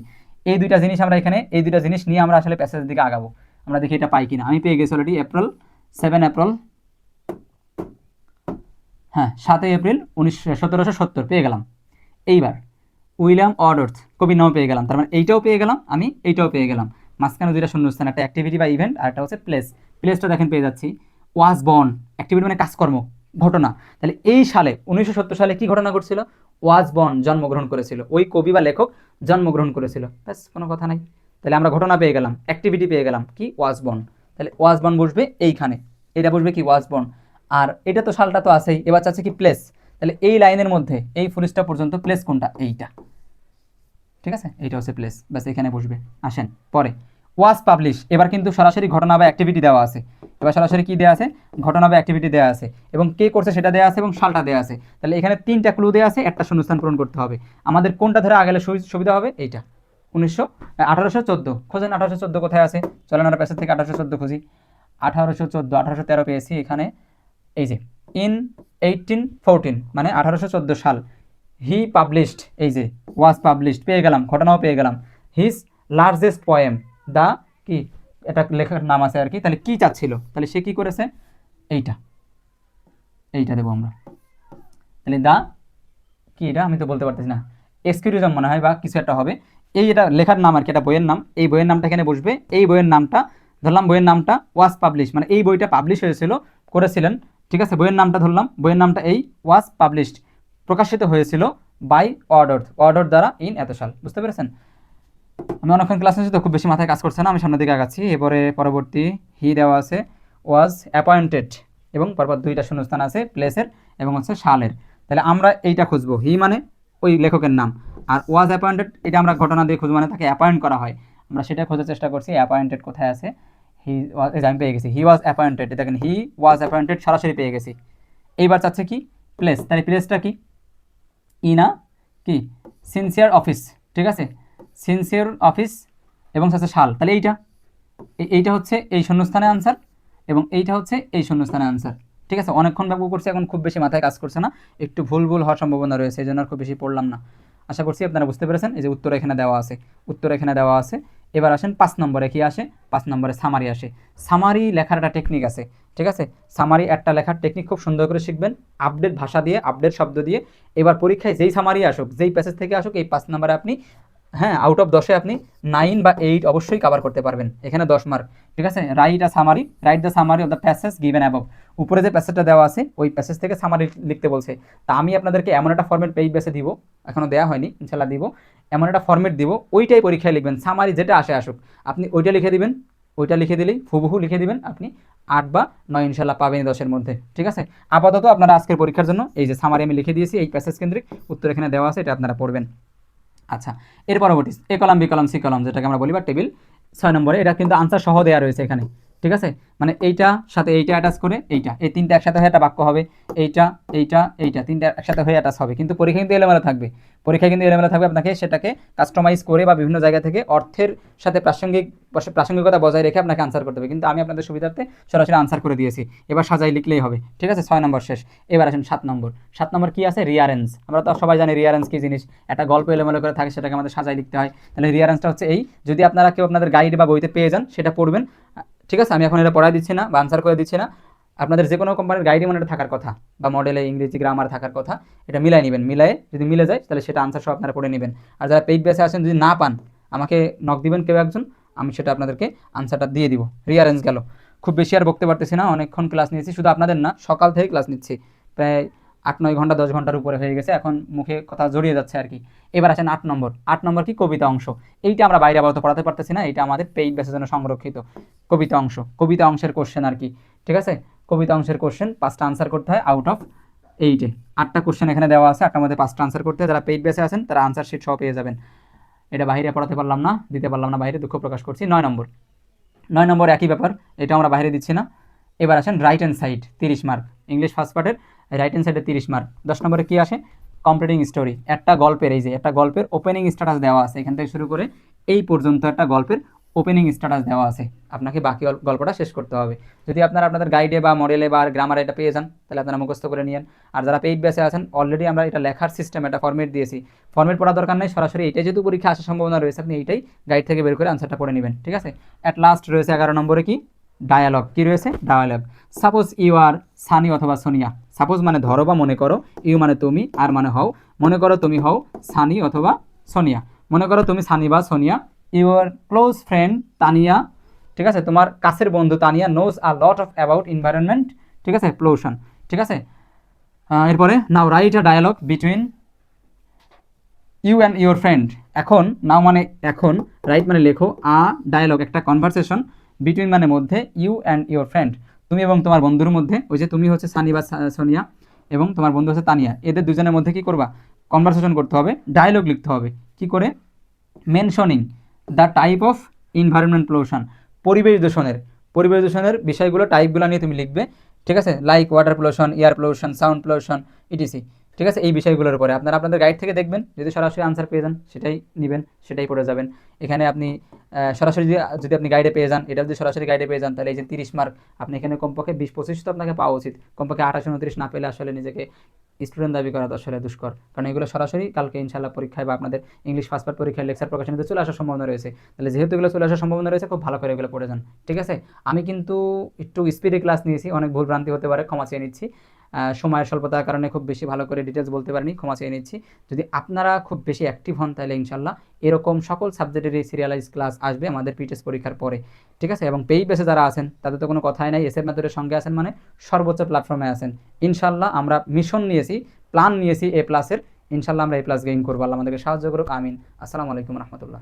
এই দুইটা জিনিস আমরা এখানে, এই দুইটা জিনিস নিয়ে আমরা আসলে প্যাসেজের দিকে আগাবো। আমরা দেখি এটা পাই কিনা। আমি পেয়ে গেছি অলরেডি, এপ্রিল 7 এপ্রিল, হ্যাঁ 7 এপ্রিল 1770 পেয়ে গেলাম। এইবার উইলিয়াম অডওয়ার্থ কবির নাম পেয়ে গেলাম, তার মানে এইটাও পেয়ে গেলাম আমি, এইটাও পেয়ে গেলাম। মাঝখানে দুইটা শূন্যস্থান, একটা অ্যাক্টিভিটি বা ইভেন্ট আর একটা হচ্ছে প্লেস। প্লেসটা দেখেন পেয়ে যাচ্ছি, ওয়াজ বর্ন, অ্যাক্টিভিটি মানে কাজকর্ম, ঘটনা। তাহলে এই সালে 1970 সালে কি ঘটনা ঘটছিল, ওয়াজ বর্ন জন্মগ্রহণ করেছিল, ওই কবি বা লেখক জন্মগ্রহণ করেছিল, ব্যাস কোনো কথা নাই। তাহলে আমরা ঘটনা পেয়ে গেলাম, অ্যাক্টিভিটি পেয়ে গেলাম, কি ওয়াজ বর্ন। তাহলে ওয়াজ বর্ন বসবে এইখানে, এটা বসবে কি ওয়াজ বর্ন। আর এটা তো সালটা তো আছেই, এবার চাচ্ছে কি প্লেস। তাহলে এই লাইনের মধ্যে এই ফুলস্টপ পর্যন্ত প্লেস কোনটা, এইটা, ঠিক আছে, এইটা হচ্ছে প্লেস, ব্যাস এখানে বসবে। আসেন পরে, ওয়াজ পাবলিশ। এবার কিন্তু সরাসরি ঘটনা বা অ্যাক্টিভিটি দেওয়া আছে, এবার সরাসরি কি দেওয়া আছে, ঘটনা বা অ্যাক্টিভিটি দেওয়া আছে, এবং কে করছে সেটা দেওয়া আছে, এবং সালটা দেওয়া আছে। তাহলে এখানে 3টা ক্লু দেওয়া আছে, একটা শূন্যস্থান পূরণ করতে হবে। আমাদের কোনটা ধরে আগেলে সুবিধা হবে, এইটা 1814 খোঁজেন। 1814 কোথায় আছে, চলেন আমরা প্যাসেজ থেকে 1814 খুঁজি। 1814, 1813 পেয়েছি এখানে, এই যে ইন 1814 মানে 1814 সাল। হি পাবলিশড, এই যে ওয়াজ পাবলিশড পেয়ে গেলাম, ঘটনাও পেয়ে গেলাম। হিজ লার্জেস্ট পোয়েম, দ্য কি, এটা লেখার নাম আছে আর কি। তাহলে কি চাচ্ছিল, তাহলে সে কি করেছে, এইটা, এইটা দেবো আমরা। তাহলে দা কি, এটা আমি তো বলতে পারতেছি না, এক্সকিউরিজম মনে হয় বা কিছু একটা হবে। এই এটা লেখার নাম আর কি, এটা বইয়ের নাম, এই বইয়ের নামটা এখানে বসবে। এই বইয়ের নামটা ধরলাম, বইয়ের নামটা ওয়াজ পাবলিশ, মানে এই বইটা পাবলিশ হয়েছিল, করেছিলেন, ঠিক আছে। বইয়ের নামটা ধরলাম, বইয়ের নামটা এই ওয়াজ পাবলিশড, প্রকাশিত হয়েছিল বাই অডওয়ার্থ, অডওয়ার্থ দ্বারা, ইন এত সাল। বুঝতে পেরেছেন। আমি অনেকক্ষণ ক্লাস নিচ্ছি তো খুব বেশি মাথায় কাজ করছে না, আমি সামনের দিকে আগাচ্ছি। এবারে পরবর্তী হি দেওয়া আছে, ওয়াজ অ্যাপয়েন্টেড, এবং পরপর 2টা শূন্যস্থান আছে, প্লেসের এবং হচ্ছে সালের। তাহলে আমরা এইটা খুঁজবো, হি মানে ওই লেখকের নাম, আর ওয়াজ অ্যাপয়েন্টেড এটা আমরা ঘটনা দিয়ে খুঁজবো, মানে তাকে অ্যাপয়েন্ট করা হয়, আমরা সেটা খোঁজার চেষ্টা করছি। অ্যাপয়েন্টেড কোথায় আছে, হি ওয়াজ, আমি পেয়ে গেছি, হি ওয়াজ অ্যাপয়েন্টেড। দেখেন হি ওয়াজ অ্যাপয়েন্টেড সরাসরি পেয়ে গেছি। এইবার চাচ্ছে কি প্লেস, তাহলে প্লেসটা কি, ইনা কি, সিনসিয়ার অফিস, ঠিক আছে, সিনসিয়ার অফিস, এবং হচ্ছে সাল। তাহলে এইটা হচ্ছে এই শূন্যস্থানে আনসার, এবং এইটা হচ্ছে এই শূন্যস্থানে আনসার, ঠিক আছে। অনেকক্ষণ ব্যবহার করছি, এখন খুব বেশি মাথায় কাজ করছে না, একটু ভুল হওয়ার সম্ভাবনা রয়েছে, এই জন্য আর খুব বেশি পড়লাম না। আশা করছি আপনারা বুঝতে পেরেছেন। এই যে উত্তর এখানে দেওয়া আছে, উত্তর এখানে দেওয়া আছে। এবার আসেন 5 নম্বরে কি আসে, 5 নম্বরে সামারি আসে। সামারি লেখার একটা টেকনিক আছে, ঠিক আছে। সামারি একটা লেখার টেকনিক খুব সুন্দর করে শিখবেন, আপডেট ভাষা দিয়ে, আপডেট শব্দ দিয়ে। এবার পরীক্ষায় যেই সামারি আসুক, যেই প্যাসেজ থেকে আসুক, এই 5 নম্বরে আপনি, হ্যাঁ, আউট অফ 10-এ আপনি 9 বা 8 অবশ্যই কভার করতে পারবেন। এখানে 10 মার্ক, ঠিক আছে। Write the summary of the passage given above. উপরে যে প্যাসেজটা দেওয়া আছে ওই প্যাসেজ থেকে সামারি লিখতে বলছে। তা আমি আপনাদেরকে এমন একটা ফরম্যাট পেজ বেসে দিব, এখনও দেওয়া হয়নি, ইনশাল্লাহ দিব। এমন একটা ফরম্যাট দিব, ওইটাই পরীক্ষায় লিখবেন। সামারি যেটা আসে আসুক, আপনি ওইটা লিখে দিবেন, ওইটা লিখে দিলেই হুবহু লিখে দিবেন আপনি, 8 বা 9 ইনশাল্লাহ পাবেন 10-এর মধ্যে। ঠিক আছে, আপাতত আপনারা আজকের পরীক্ষার জন্য এই যে সামারি আমি লিখে দিয়েছি, এই প্যাসেজ কেন্দ্রিক উত্তর এখানে দেওয়া আছে, এটা আপনারা পড়বেন। আচ্ছা, এর পরবর্তী A column B column C column যেটাকে আমরা বলি বা টেবিল 6 নম্বরে, এটা কিন্তু আনসার সহ দেওয়া রয়েছে এখানে। ঠিক আছে, মানে এইটা সাথে এইটা অ্যাটাচ করে এইটা, এই তিনটা একসাথে হয়ে একটা বাক্য হবে, এইটা এইটা এইটা তিনটা একসাথে হয়ে অ্যাটাচ হবে, কিন্তু পরীক্ষা কিন্তু এলোমেলো থাকবে। পরীক্ষা কিন্তু এলোমেলো থাকবে, আপনাকে সেটাকে কাস্টমাইজ করে বা বিভিন্ন জায়গা থেকে অর্থের সাথে প্রাসঙ্গিকতা বজায় রেখে আপনাকে আনসার করতে হবে, কিন্তু আমি আপনাদের সুবিধার্থে সরাসরি আনসার করে দিয়েছি। এবার সাজাই লিখলেই হবে। ঠিক আছে, 6 নম্বর শেষ। এবার আসেন 7 নম্বর। 7 নম্বর কি আছে? রিয়ারেঞ্জ। আমরা তো সবাই জানি রিয়ারেঞ্জ কি জিনিস, একটা গল্প এলোমেলো করে থাকে সেটাকে আমাদের সাজাই লিখতে হয়। তাহলে রিয়ারেঞ্জটা হচ্ছে এই, যদি আপনারা কেউ আপনাদের গাইড বা বইতে পেয়ে যান সেটা পড়বেন। ঠিক আছে, আমি এখন এটা পড়াই দিচ্ছি না বা আনসার করে দিচ্ছি না, আপনাদের যে কোনো কোম্পানির গাইডে মনে থাকার কথা বা মডেলে ইংরেজি গ্রামার থাকার কথা, এটা মিলাই নেবেন। মিলায়ে যদি মিলে যায় তাহলে সেটা আনসার সহ আপনারা পড়ে নেবেন। আর যারা পেইড বেসে আছেন যদি না পান, আমাকে নক দিবেন কেউ একজন, আমি সেটা আপনাদেরকে আনসারটা দিয়ে দিব। রিয়ারেঞ্জ গেল, খুব বেশি আর বকতে পারতেছি না, অনেকক্ষণ ক্লাস নিয়েছি, শুধু আপনাদের না সকাল থেকে ক্লাস নিচ্ছি, প্রায় 8-9 ঘন্টা 10 ঘন্টার উপরে হয়ে গেছে, এখন মুখে কথা জড়িয়ে যাচ্ছে আর কি। এবার আসেন 8 নম্বর। 8 নম্বর কি? কবিতা অংশ। এইটা আমরা বাইরে আপাতত পড়াতে পারতেছি না, এটা আমাদের পেইড বেসের জন্য সংরক্ষিত কবিতা অংশ। কবিতা অংশের কোশ্চেন আর কি। ঠিক আছে, কবিতা অংশের কোশ্চেন 5টা আনসার করতে হয় আউট অফ 8-এ। 8টা কোশ্চেন এখানে দেওয়া আছে, 8টার মধ্যে 5টা আনসার করতে হয়। যারা পেইড বেসে আছেন তারা আনসার শিট সহ পেয়ে যাবেন। এটা বাইরে পড়াতে পারলাম না, দিতে পারলাম না বাইরে, দুঃখ প্রকাশ করছি। 9 নম্বর। 9 নম্বর একই ব্যাপার, এটা আমরা বাইরে দিচ্ছি না। এবার আসেন right hand side, 30 mark. English first পার্টের রাইট হ্যান্ড সাইডে 30 মার্ক। 10 নম্বরে কি আসে? Completing story. একটা গল্পের, এই যে একটা গল্পের ওপেনিং স্ট্যাটাস দেওয়া আছে, এখান থেকে শুরু করে এই পর্যন্ত একটা গল্পের ওপেনিং স্ট্যাটাস দেওয়া আছে, আপনাকে বাকি গল্পটা শেষ করতে হবে। যদি আপনারা আপনাদের গাইডে বা মডেলে বা গ্রামারে এটা পেয়ে যান তাহলে আপনারা মুখস্থ করে নিয়েন। আর যারা পেইড বেসে আছেন অলরেডি আমরা এটা লেখার সিস্টেম, এটা ফরম্যাট দিয়েছি, ফরম্যাট পড়ার দরকার নেই, সরাসরি এটাই যেহেতু পরীক্ষা আসার সম্ভাবনা রয়েছে, আপনি এইটাই গাইড থেকে বের করে আনসারটা পড়ে নেবেন। ঠিক আছে, অ্যাট লাস্ট রয়েছে 11 নম্বরে কি? ডায়ালগ। কি রয়েছে? Dialogue. Suppose you are Sunny অথবা সোনিয়া। সাপোজ মানে ধরো বা মনে করো, ইউ মানে তুমি, আর মানে হও। মনে করো তুমি হও সানি অথবা সোনিয়া। মনে করো তুমি সানি বা Sonia. Your close friend Tania, ঠিক আছে, তোমার কাছের বন্ধু Tania knows a lot of about environment, ঠিক আছে, পলিউশন। ঠিক আছে, এরপরে now write a dialogue between you and your friend. এখন নাও মানে এখন, রাইট মানে লেখো, আ ডায়ালগ একটা কনভারসেশন, বিটুইন মানে মধ্যে, ইউ অ্যান্ড ইউর ফ্রেন্ড তুমি এবং তোমার বন্ধুর মধ্যে। ওই যে তুমি হচ্ছে সানি বা সোনিয়া এবং তোমার বন্ধু হচ্ছে তানিয়া, এদের দুজনের মধ্যে কি করবা? কনভারসেশন করতে হবে, ডায়ালগ লিখতে হবে। কি করে? Mentioning the type of environment pollution. পরিবেশ দূষণের বিষয়গুলো, টাইপগুলো নিয়ে তুমি লিখবে। ঠিক আছে, like water pollution, air pollution, sound pollution, etc. ঠিক আছে, এই বিষয়গুলোর উপরে আপনারা আপনাদের গাইড থেকে দেখবেন, যদি সরাসরি আনসার পেয়ে যান সেটাই নেবেন, সেটাই পড়ে যাবেন। এখানে আপনি সরাসরি যদি আপনি গাইডে পেয়ে যান, এটা যদি সরাসরি গাইডে পেয়ে যান তাহলে এই যে 30 মার্ক, আপনি এখানে কমপক্ষে 20-25 তো আপনাকে পাওয়া উচিত। কমপক্ষে 28-29 না পেলে আসলে নিজেকে স্টুডেন্ট দাবি করা তো আসলে দুষ্কর, কারণ এগুলো সরাসরি কালকে ইনশাল্লাহ পরীক্ষায় বা আপনাদের ইংলিশ ফার্স্ট পার্ট পরীক্ষায় লেকচার প্রকাশনীতে চলে আসার সম্ভাবনা রয়েছে। তাহলে যেহেতু এগুলো চলে আসার সম্ভাবনা রয়েছে, খুব ভালো করে এগুলো পড়ে যান। ঠিক আছে, আমি কিন্তু একটু স্পিডে ক্লাস নিয়েছি, অনেক ভুল ভ্রান্তি হতে পারে, ক্ষমা চেয়ে নিচ্ছি। সময়ের স্বল্পতার কারণে খুব বেশি ভালো করে ডিটেলস বলতে পারিনি, ক্ষমা চেয়ে নিচ্ছি। যদি আপনারা খুব বেশি অ্যাক্টিভ হন তাহলে ইনশাল্লাহ এরকম সকল সাবজেক্টেরই সিরিয়ালাইজ ক্লাস আসবে আমাদের পিটিএস পরীক্ষার পরে। ঠিক আছে, এবং পেইড বেসে যারা আছেন তাদের তো কোনো কথাই নাই, এসএফ মেথডের সঙ্গে আছেন মানে সর্বোচ্চ প্ল্যাটফর্মে আছেন। ইনশাল্লাহ আমরা মিশন নিয়েছি, প্ল্যান নিয়েছি A+-এর, ইনশাল্লাহ আমরা A+ গেইন করবো, আল্লাহ আমাদেরকে সাহায্য করুক, আমিন। আসসালামু আলাইকুম রহমতুল্লাহ।